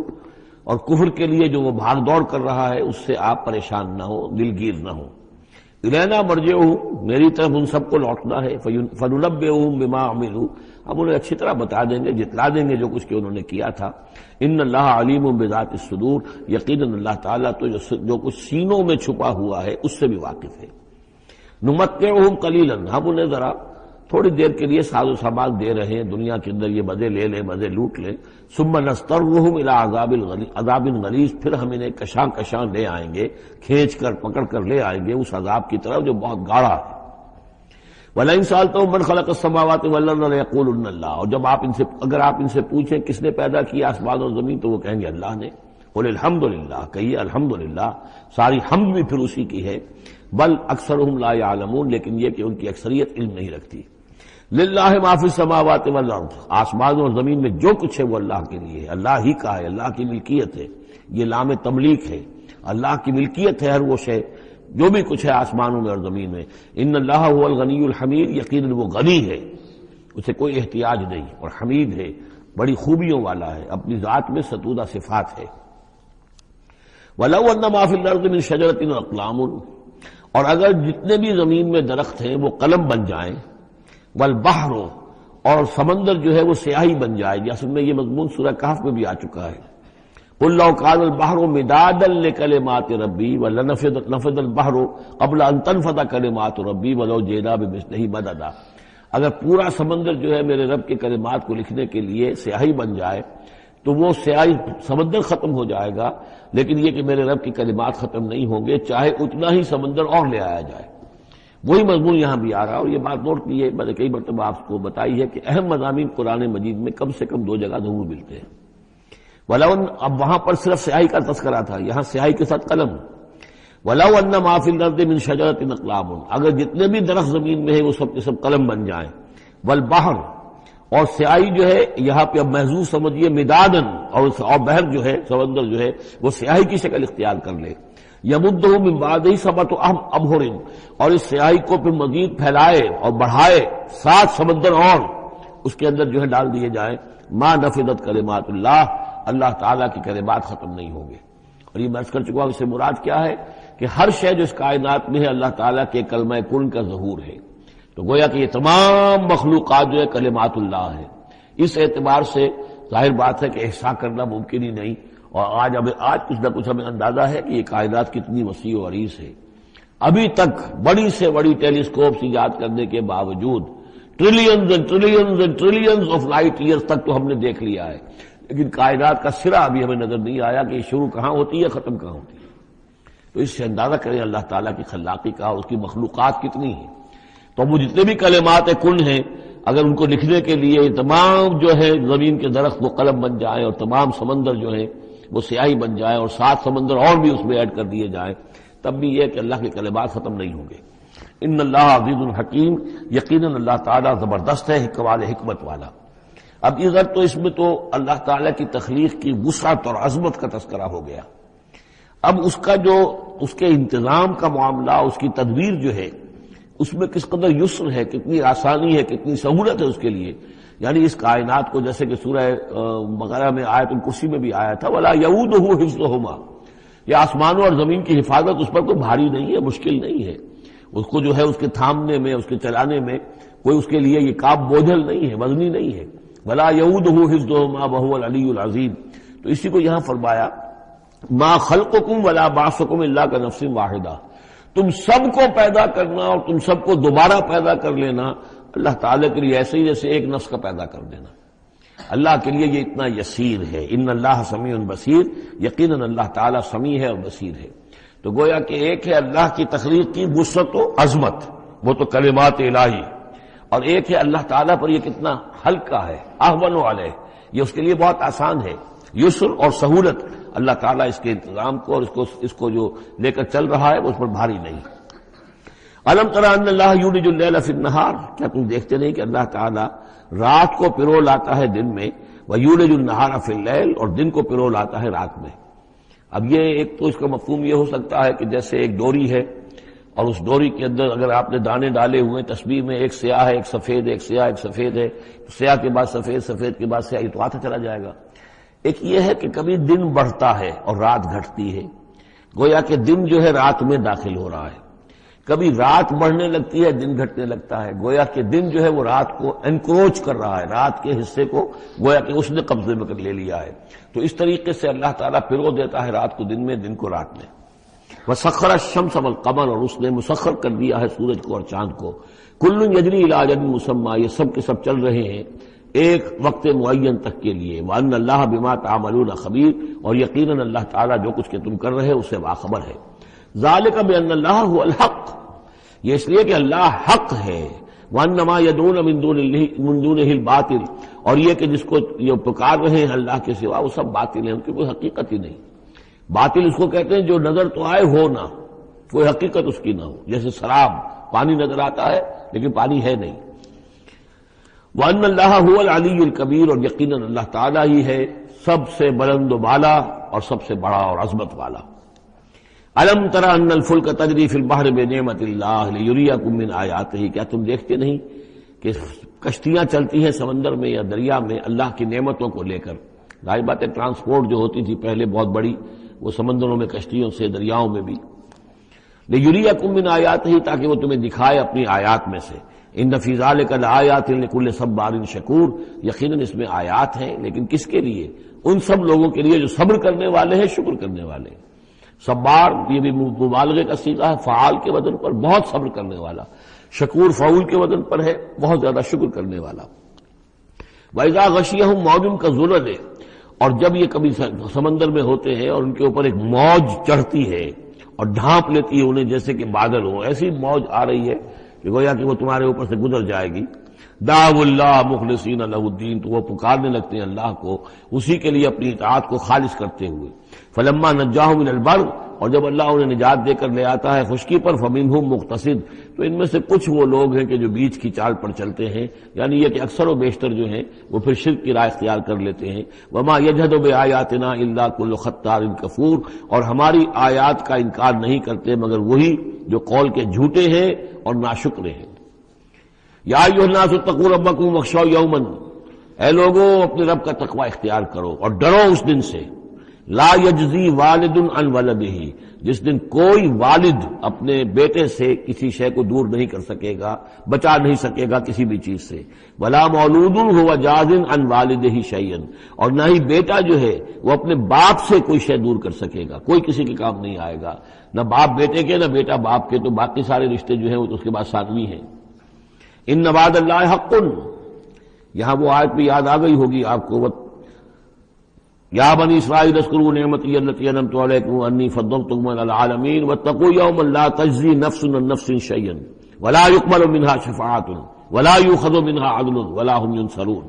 اور کفر کے لیے جو وہ بھاگ دوڑ کر رہا ہے اس سے آپ پریشان نہ ہو، دلگیر نہ ہو۔ الینا مرجعہم، میری طرف ان سب کو لوٹنا ہے، فننبئہم بما عملوا، ہم انہیں اچھی طرح بتا دیں گے، جتلا دیں گے جو کچھ کہ انہوں نے کیا تھا۔ ان اللہ علیم بذات الصدور، یقیناً اللہ تعالیٰ تو جو کچھ سینوں میں چھپا ہوا ہے اس سے بھی واقف ہے۔ نمتعہم قلیلا، ہم انہیں ذرا تھوڑی دیر کے لیے ساز و سامان دے رہے ہیں، دنیا کے اندر یہ مزے لے لیں، مزے لوٹ لیں۔ ثم نضطرهم الى عذاب غلیظ، پھر ہم انہیں کشاں کشاں لے آئیں گے، کھینچ کر پکڑ کر لے آئیں گے اس عذاب کی طرف جو بہت گاڑھا ہے۔ وَلَئِن سَأَلْتَهُم مَّن خَلَقَ السَّمَاوَاتِ وَالْأَرْضَ لَيَقُولُنَّ اللَّهُ، اور جب اگر آپ ان سے پوچھیں کس نے پیدا کیا آسمان اور زمین تو وہ کہیں گے اللہ نے۔ قُلِ الْحَمْدُ لِلَّهِ، کہیے الحمدللہ، ساری حمد بھی پھر اسی کی ہے۔ بل اکثرهم لا يعلمون، لیکن یہ کہ ان کی اکثریت علم نہیں رکھتی۔ للہ ما فی السماوات والارض، آسمان اور زمین میں جو کچھ ہے وہ اللہ کے لیے ہے، اللہ ہی کا ہے، اللہ کی ملکیت ہے، یہ لام تملیک ہے، اللہ کی ملکیت ہے ہر وہ شے جو بھی کچھ ہے آسمانوں میں اور زمین میں۔ ان اللہ هو الغنی الحمید، یقیناً وہ غنی ہے، اسے کوئی احتیاج نہیں، اور حمید ہے، بڑی خوبیوں والا ہے، اپنی ذات میں ستودہ صفات ہے۔ وَلَوْ أَنَّ مَا فِي الْأَرْضِ مِنْ شَجَرَةٍ أَقْلَامٌ، اور اگر جتنے بھی زمین میں درخت ہیں وہ قلم بن جائیں، والبحر، اور سمندر جو ہے وہ سیاہی بن جائے، جیسے میں یہ مضمون سورہ کہف میں بھی آ چکا ہے۔ قُلْ لَوْ كَانَ الْبَحْرُ مِدَادًا لِكَلِمَاتِ رَبِّي وَلَنَفِدَ الْبَحْرُ قَبْلَ أَن تَنفَدَ كَلِمَاتُ رَبِّي وَلَوْ جِئْنَا بِمِثْلِهِ مَدَدًا، اگر پورا سمندر جو ہے میرے رب کے کلمات کو لکھنے کے لیے سیاہی بن جائے تو وہ سیاہی سمندر ختم ہو جائے گا، لیکن یہ کہ میرے رب کے کلمات ختم نہیں ہوں گے چاہے اتنا ہی سمندر اور لے آیا جائے۔ وہی مضمون یہاں بھی آ رہا، اور یہ بات نوٹ کی ہے، میں نے کئی مرتبہ آپ کو بتائی ہے کہ اہم مضامین قرآن مجید میں کم سے کم دو جگہ ضرور ملتے ہیں۔ وَلَوْ، اب وہاں پر صرف سیاہی کا تذکرہ تھا، یہاں سیاہی کے ساتھ قلم۔ وَلَوْ أَنَّ مَا فِي الْأَرْضِ مِنْ شَجَرَةٍ أَقْلَامٌ، اگر جتنے بھی درخت زمین میں ہیں وہ سب کے سب قلم بن جائیں۔ وَالْبَحْرُ، اور سیاہی جو ہے یہاں پہ اب محظوظ سمجھیے مدادن، اور بحر جو ہے سمندر جو ہے وہ سیاہی کی شکل اختیار کر لے۔ یمدہ من بعدہ سبعۃ ابحر، اور اس سیاہی کو پھر مزید پھیلائے اور بڑھائے 7 سمندر اور اس کے اندر جو ہے ڈال دیے جائیں۔ ما نفدت کلمات اللہ، اللہ تعالیٰ کی کلمات ختم نہیں ہوں گے۔ اور یہ میں عرض کر چکا ہوں، اس سے مراد کیا ہے کہ ہر شے جو اس کائنات میں ہے اللہ تعالیٰ کے کلمہ کن کا ظہور ہے، تو گویا کہ یہ تمام مخلوقات جو ہے کلمات اللہ ہے۔ اس اعتبار سے ظاہر بات ہے کہ احصاء کرنا ممکن ہی نہیں، اور آج کچھ نہ کچھ ہمیں اندازہ ہے کہ یہ کائنات کتنی وسیع و عریض ہے۔ ابھی تک بڑی سے بڑی ٹیلیسکوپس ایجاد کرنے کے باوجود trillions and trillions and trillions of light years تک تو ہم نے دیکھ لیا ہے، لیکن کائنات کا سرا ابھی ہمیں نظر نہیں آیا کہ یہ شروع کہاں ہوتی ہے ختم کہاں ہوتی ہے۔ تو اس سے اندازہ کریں اللہ تعالیٰ کی خلاقی کا اور اس کی مخلوقات کتنی ہیں۔ تو وہ جتنے بھی کلمات کن ہیں اگر ان کو لکھنے کے لیے تمام جو ہے زمین کے درخت وہ قلم بن جائیں اور تمام سمندر جو ہے وہ سیاہی بن جائے اور 7 سمندر اور بھی اس میں ایڈ کر دیے جائیں، تب بھی یہ کہ اللہ کے کلمات ختم نہیں ہوں گے۔ ان اللہ عزیز الحکیم، یقیناً اللہ تعالیٰ زبردست ہے، حکمت والا۔ اب ادھر تو اس میں تو اللہ تعالیٰ کی تخلیق کی وسعت اور عظمت کا تذکرہ ہو گیا۔ اب اس کا جو اس کے انتظام کا معاملہ، اس کی تدبیر جو ہے اس میں کس قدر یسر ہے، کتنی آسانی ہے، کتنی سہولت ہے اس کے لیے، یعنی اس کائنات کو جیسے کہ سورہ بقرہ میں آیت الکرسی میں بھی آیا تھا وَلَا يَئُودُهُ حِفْظُهُمَا، یہ آسمانوں اور زمین کی حفاظت اس پر کوئی بھاری نہیں ہے، مشکل نہیں ہے، اس کو جو ہے اس کے تھامنے میں، اس کے چلانے میں کوئی اس کے لیے یہ کام بوجھل نہیں ہے، وزنی نہیں ہے۔ وَلَا يَئُودُهُ حِفْظُهُمَا وَهُوَ الْعَلِيُّ الْعَظِيمُ، تو اسی کو یہاں فرمایا مَا خَلْقُكُمْ وَلَا بَعْثُكُمْ إِلَّا كَنَفْسٍ وَاحِدَةٍ، تم سب کو پیدا کرنا اور تم سب کو دوبارہ پیدا کر لینا اللہ تعالیٰ کے لیے ایسے ہی جیسے ایک نفس کا پیدا کر دینا، اللہ کے لیے یہ اتنا یسیر ہے۔ ان اللہ سمیع بصیر، یقیناً اللہ تعالیٰ سمیع ہے اور بصیر ہے۔ تو گویا کہ ایک ہے اللہ کی تخلیق کی وسعت و عظمت، وہ تو کلمات الہی، اور ایک ہے اللہ تعالیٰ پر یہ کتنا ہلکا ہے، اہون علیہ، یہ اس کے لیے بہت آسان ہے، یسر اور سہولت اللہ تعالیٰ اس کے انتظام کو اور اس کو جو لے کر چل رہا ہے وہ اس پر بھاری نہیں۔ الم تر ان اللہ یولج اللیل فی النہار، کیا تم دیکھتے نہیں کہ اللہ تعالیٰ رات کو پرو لاتا ہے دن میں، ویولج النہار فی اللیل، اور دن کو پرو لاتا ہے رات میں۔ اب یہ ایک تو اس کا مفہوم یہ ہو سکتا ہے کہ جیسے ایک ڈوری ہے اور اس ڈوری کے اندر اگر آپ نے دانے ڈالے ہوئے تسبیح میں، ایک سیاہ ہے ایک سفید ہے، ایک سیاہ ایک سفید ہے، سیاہ کے بعد سفید، سفید کے بعد سیاہ، یہ تو آتا چلا جائے گا۔ ایک یہ ہے کہ کبھی دن بڑھتا ہے اور رات گھٹتی ہے، گویا کہ دن جو ہے رات میں داخل ہو رہا ہے، کبھی رات بڑھنے لگتی ہے، دن گھٹنے لگتا ہے، گویا کہ دن جو ہے وہ رات کو انکروچ کر رہا ہے، رات کے حصے کو گویا کہ اس نے قبضے میں کر لے لیا ہے۔ تو اس طریقے سے اللہ تعالیٰ پرو دیتا ہے رات کو دن میں، دن کو رات میں۔ وَسَخَّرَ الشَّمْسَ وَالْقَمَرَ، اور اس نے مسخر کر دیا ہے سورج کو اور چاند کو۔ كُلٌّ يَجْرِي إِلَىٰ أَجَلٍ مُّسَمًّى، یہ سب کے سب چل رہے ہیں ایک وقت معین تک کے لیے۔ وَأَنَّ اللَّهَ بِمَا تَعْمَلُونَ خَبِيرٌ، اور یقیناً اللہ تعالیٰ جو کچھ کہ تم کر رہے ہو اسے باخبر ہے۔ ذَلِكَ بِأَنَّ اللَّهَ هُوَ الْحَقُّ، یہ اس لیے کہ اللہ حق ہے۔ وَأَنَّ مَا يَدْعُونَ مِن دُونِهِ الْبَاطِلُ، اور یہ کہ جس کو یہ پکار رہے ہیں اللہ کے سوا وہ سب باطل ہیں، ان کی کوئی حقیقت ہی نہیں۔ باطل اس کو کہتے ہیں جو نظر تو آئے ہو نہ، کوئی حقیقت اس کی نہ ہو، جیسے شراب، پانی نظر آتا ہے لیکن پانی ہے نہیں۔ وَأَنَّ اللَّهَ هُوَ الْعَلِيُّ الْكَبِيرُ، اور یقیناً اللہ تعالیٰ ہی ہے سب سے بلند و بالا اور سب سے بڑا اور عظمت والا۔ أَلَمْ تَرَ أَنَّ الْفُلْكَ تَجْرِي فِي الْبَحْرِ بِنِعْمَتِ اللَّهِ لِيُرِيَكُم مِّنْ آيَاتِهِ، کیا تم دیکھتے نہیں کہ کشتیاں چلتی ہیں سمندر میں یا دریا میں اللہ کی نعمتوں کو لے کر؟ ظاہر بات ہے ٹرانسپورٹ جو ہوتی تھی پہلے بہت بڑی، وہ سمندروں میں کشتیوں سے، دریاؤں میں بھی۔ لِيُرِيَكُم مِّنْ آيَاتِهِ، تاکہ وہ تمہیں دکھائے اپنی آیات میں سے۔ ان فی ذلک لآیات لکل صبار شکور، یقیناً اس میں آیات ہیں، لیکن کس کے لیے؟ ان سب لوگوں کے لیے جو صبر کرنے والے ہیں، شکر کرنے والے ہیں۔ صبار یہ بھی مبالغے کا صیغہ ہے، فعال کے وزن پر، بہت صبر کرنے والا۔ شکور فعول کے وزن پر ہے، بہت زیادہ شکر کرنے والا۔ وَإِذَا غَشِيَهُم مَّوْجٌ كَالظُّلَلِ، اور جب یہ کبھی سمندر میں ہوتے ہیں اور ان کے اوپر ایک موج چڑھتی ہے اور ڈھانپ لیتی ہے انہیں جیسے کہ بادل ہو، ایسی موج آ رہی ہے کہ گویا کہ وہ تمہارے اوپر سے گزر جائے گی۔ دعوا اللہ مخلصین لہ الدین، تو وہ پکارنے لگتے ہیں اللہ کو اسی کے لیے اپنی اطاعت کو خالص کرتے ہوئے۔ فلما نجاہم من البر، اور جب اللہ انہیں نجات دے کر لے آتا ہے خشکی پر، فمنہم مقتصد، تو ان میں سے کچھ وہ لوگ ہیں کہ جو بیچ کی چال پر چلتے ہیں، یعنی یہ کہ اکثر و بیشتر جو ہیں وہ پھر شرک کی راہ اختیار کر لیتے ہیں۔ وما یجحد بآیاتنا الا کل ختار کفور، اور ہماری آیات کا انکار نہیں کرتے مگر وہی جو قول کے جھوٹے ہیں اور ناشکرے ہیں۔ یا ایھا الناس اتقوا ربکم واخشوا یوما، اے لوگو اپنے رب کا تقوی اختیار کرو اور ڈرو اس دن سے، لا یجزی والد عن ولدہ، جس دن کوئی والد اپنے بیٹے سے کسی شے کو دور نہیں کر سکے گا، بچا نہیں سکے گا کسی بھی چیز سے، ولا مولود هو جاز عن والدہ شیئا، اور نہ ہی بیٹا جو ہے وہ اپنے باپ سے کوئی شے دور کر سکے گا، کوئی کسی کے کام نہیں آئے گا، نہ باپ بیٹے کے نہ بیٹا باپ کے، تو باقی سارے رشتے جو ہیں وہ تو اس کے بعد ثانوی ہیں۔ ان وعد اللہ حق، یہاں وہ آیت بھی یاد آ گئی ہوگی آپ کو، یا بنی اسرائیل اذکروا نعمتی التی انعمت علیکم انی فضلتکم علی العالمین واتقوا یوما لا تجزی نفس عن نفس شیئا ولا يقبل منها شفاعۃ ولا یؤخذ منها عدل ولا هم ينصرون۔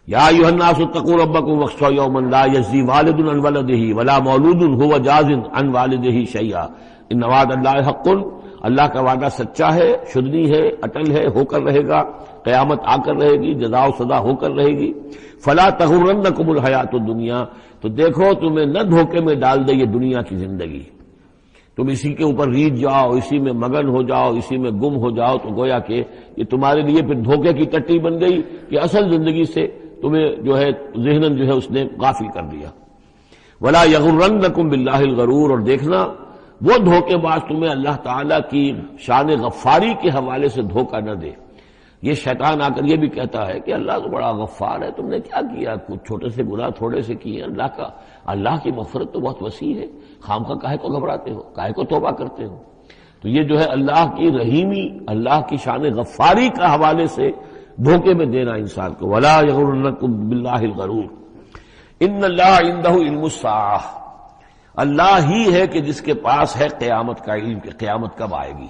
یا ایھا الناس اتقوا ربکم واخشوا یوما لا یجزی والد عن ولدہ ولا مولود هو جاز عن والدہ شیئا ان وعد اللہ حق، اللہ کا وعدہ سچا ہے، شدنی ہے، اٹل ہے، ہو کر رہے گا، قیامت آ کر رہے گی، جزا و سزا ہو کر رہے گی۔ فلا تغرنکم الحیات الدنیا، تو دیکھو تمہیں نہ دھوکے میں ڈال دے یہ دنیا کی زندگی، تم اسی کے اوپر ریجھ جاؤ، اسی میں مگن ہو جاؤ، اسی میں گم ہو جاؤ، تو گویا کہ یہ تمہارے لیے پھر دھوکے کی ٹٹی بن گئی کہ اصل زندگی سے تمہیں جو ہے ذہناً جو ہے اس نے غافل کر دیا۔ ولا یغرنکم باللہ الغرور، اور دیکھنا وہ دھوکے باز تمہیں اللہ تعالیٰ کی شان غفاری کے حوالے سے دھوکہ نہ دے۔ یہ شیطان آ کر یہ بھی کہتا ہے کہ اللہ تو بڑا غفار ہے، تم نے کیا کیا، کچھ چھوٹے سے گناہ تھوڑے سے کیے، اللہ کی مغفرت تو بہت وسیع ہے، خامخواہ کاہے کو گھبراتے ہو، کاہے کو توبہ کرتے ہو۔ تو یہ جو ہے اللہ کی رحیمی، اللہ کی شان غفاری کا حوالے سے دھوکے میں دینا انسان کو۔ ولا یغرنکم باللہ الغرور ان اللہ عندہ علم الساعہ، اللہ ہی ہے کہ جس کے پاس ہے قیامت کا علم کہ قیامت کب آئے گی۔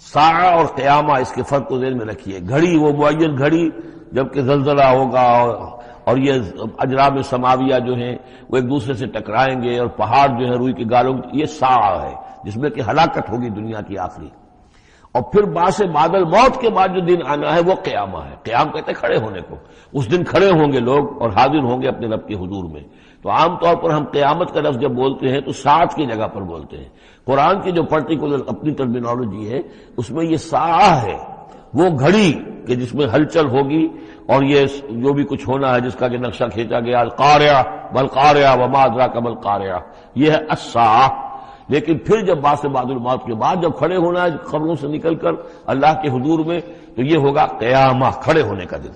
ساعہ اور قیامہ، اس کے فرق کو ذہن میں رکھیے۔ گھڑی وہ معین گھڑی جبکہ زلزلہ ہوگا اور یہ اجرام سماویہ جو ہیں وہ ایک دوسرے سے ٹکرائیں گے اور پہاڑ جو ہے روئی کے گالوں، یہ ساعہ ہے جس میں کہ ہلاکت ہوگی دنیا کی آخری۔ اور پھر باعث بادل موت کے بعد جو دن آنا ہے وہ قیامہ ہے۔ قیام کہتے ہیں کھڑے ہونے کو، اس دن کھڑے ہوں گے لوگ اور حاضر ہوں گے اپنے رب کے حضور میں۔ تو عام طور پر ہم قیامت کا لفظ جب بولتے ہیں تو ساعت کی جگہ پر بولتے ہیں۔ قرآن کی جو پرٹیکولر اپنی ٹرمینالوجی ہے اس میں یہ ساعہ ہے، وہ گھڑی کہ جس میں ہلچل ہوگی اور یہ جو بھی کچھ ہونا ہے جس کا کہ نقشہ کھینچا گیا، القاریہ والقاریہ وما ادراک ما القاریہ، یہ ہے الساعہ۔ لیکن پھر جب بعد الموت کے بعد جب کھڑے ہونا ہے قبروں سے نکل کر اللہ کے حضور میں، تو یہ ہوگا قیامہ، کھڑے ہونے کا دن۔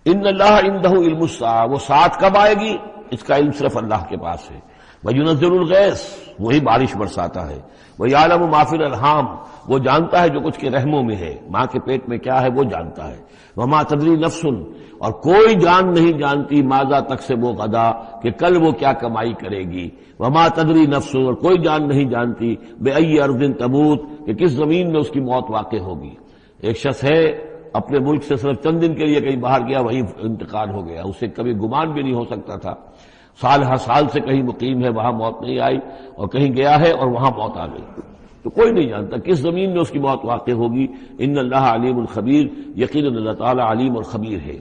ان اللہ عنده علم الساعہ، وہ ساعت کب آئے گی اس کا علم صرف اللہ کے پاس ہے۔ وَيُنَزِّلُ الْغَيْثَ، وہی بارش برساتا ہے۔ وَيَعْلَمُ مَا فِي الْأَرْحَامِ، وہ جانتا ہے جو کچھ کے رحموں میں ہے، ماں کے پیٹ میں کیا ہے وہ جانتا ہے۔ وَمَا تَدْرِي نَفْسٌ، اور کوئی جان نہیں جانتی ماذا تکسب غدا، کہ کل وہ کیا کمائی کرے گی۔ وَمَا تَدْرِي نَفْسٌ، اور کوئی جان نہیں جانتی بِأَيِّ أَرْضٍ تَمُوتُ، کہ کس زمین میں اس کی موت واقع ہوگی۔ ایک شخص ہے اپنے ملک سے صرف چند دن کے لیے کہیں باہر گیا، وہیں انتقال ہو گیا، اسے کبھی گمان بھی نہیں ہو سکتا تھا، سال ہر سال سے کہیں مقیم ہے، وہاں موت نہیں آئی، اور کہیں گیا ہے اور وہاں موت آ گئی، تو کوئی نہیں جانتا کس زمین میں اس کی موت واقع ہوگی۔ ان اللہ علیم الخبیر، یقیناً اللہ تعالیٰ علیم اور خبیر ہے۔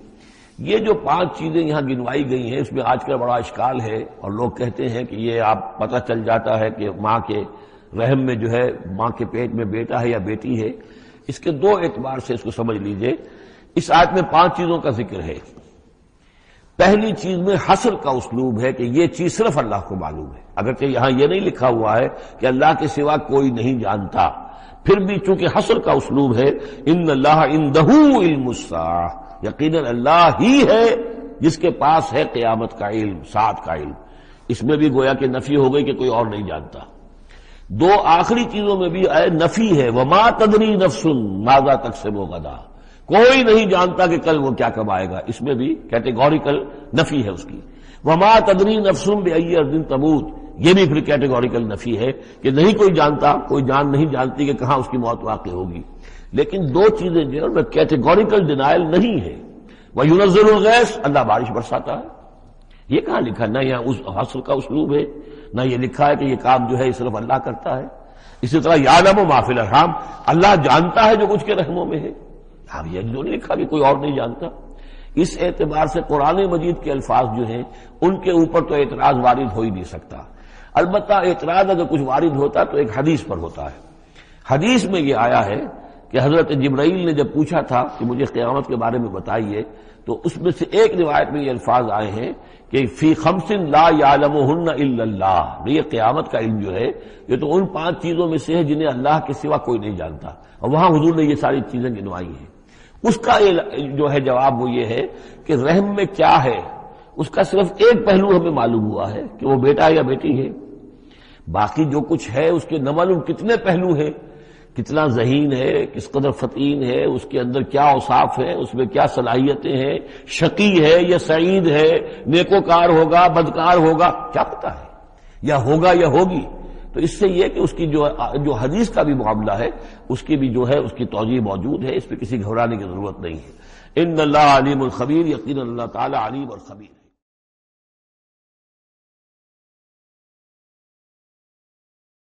یہ جو 5 چیزیں یہاں گنوائی گئی ہیں، اس میں آج کل بڑا اشکال ہے، اور لوگ کہتے ہیں کہ یہ آپ پتہ چل جاتا ہے کہ ماں کے رحم میں جو ہے، ماں کے پیٹ میں بیٹا ہے یا بیٹی ہے۔ اس کے 2 اعتبار سے اس کو سمجھ لیجئے۔ اس آیت میں 5 چیزوں کا ذکر ہے۔ پہلی چیز میں حصر کا اسلوب ہے کہ یہ چیز صرف اللہ کو معلوم ہے، اگرچہ یہاں یہ نہیں لکھا ہوا ہے کہ اللہ کے سوا کوئی نہیں جانتا، پھر بھی چونکہ حصر کا اسلوب ہے، ان اللہ عنده علم الساعہ، یقیناً اللہ ہی ہے جس کے پاس ہے قیامت کا علم، ساعت کا علم۔ اس میں بھی گویا کہ نفی ہو گئی کہ کوئی اور نہیں جانتا۔ 2 آخری چیزوں میں بھی نفی ہے، وما تدری نفس ماذا تکسب غدا، کوئی نہیں جانتا کہ کل وہ کیا کمائے گا، اس میں بھی کیٹیگوریکل نفی ہے اس کی۔ وما تدری نفس بأی ارض تموت، یہ بھی پھر کیٹیگوریکل نفی ہے کہ نہیں کوئی جانتا، کوئی جان نہیں جانتی کہ کہاں اس کی موت واقع ہوگی۔ لیکن 2 چیزیں جو ہے کیٹیگوریکل ڈینائل نہیں ہے۔ وَيُنَزِّلُ الْغَيْثَ، اللہ بارش برساتا ہے، یہ کہاں لکھا؟ نہ یہاں اس حصر کا اسلوب ہے، نہ یہ لکھا ہے کہ یہ کام جو ہے صرف اللہ کرتا ہے۔ اسی طرح یعلم ما فی الارحام، اللہ جانتا ہے جو کچھ کے رحموں میں ہے، اب یہ جو نہیں لکھا کہ کوئی اور نہیں جانتا۔ اس اعتبار سے قرآن مجید کے الفاظ جو ہیں ان کے اوپر تو اعتراض وارد ہو ہی نہیں سکتا۔ البتہ اعتراض اگر کچھ وارد ہوتا تو ایک حدیث پر ہوتا ہے۔ حدیث میں یہ آیا ہے کہ حضرت جبرائیل نے جب پوچھا تھا کہ مجھے قیامت کے بارے میں بتائیے، تو اس میں سے ایک روایت میں یہ الفاظ آئے ہیں کہ فی 5 لا یعلمہن الا اللہ، یہ قیامت کا علم جو ہے یہ تو ان 5 چیزوں میں سے ہے جنہیں اللہ کے سوا کوئی نہیں جانتا، اور وہاں حضور نے یہ ساری چیزیں گنوائی ہیں۔ اس کا جو ہے جواب وہ یہ ہے کہ رحم میں کیا ہے اس کا صرف ایک پہلو ہمیں معلوم ہوا ہے کہ وہ بیٹا یا بیٹی ہے، باقی جو کچھ ہے اس کے نہ معلوم کتنے پہلو ہیں، کتنا ذہین ہے، کس قدر فطین ہے، اس کے اندر کیا اوصاف ہے، اس میں کیا صلاحیتیں ہیں، شقی ہے یا سعید ہے، نیکوکار ہوگا بدکار ہوگا، کیا پتہ ہے، یا ہوگا یا ہوگی۔ تو اس سے یہ کہ اس کی جو حدیث کا بھی معاملہ ہے اس کی بھی جو ہے اس کی توجیہ موجود ہے، اس پہ کسی گھبرانے کی ضرورت نہیں ہے۔ ان اللہ علیم الخبیر، یقیناً اللہ تعالی علیم اور خبیر ہے۔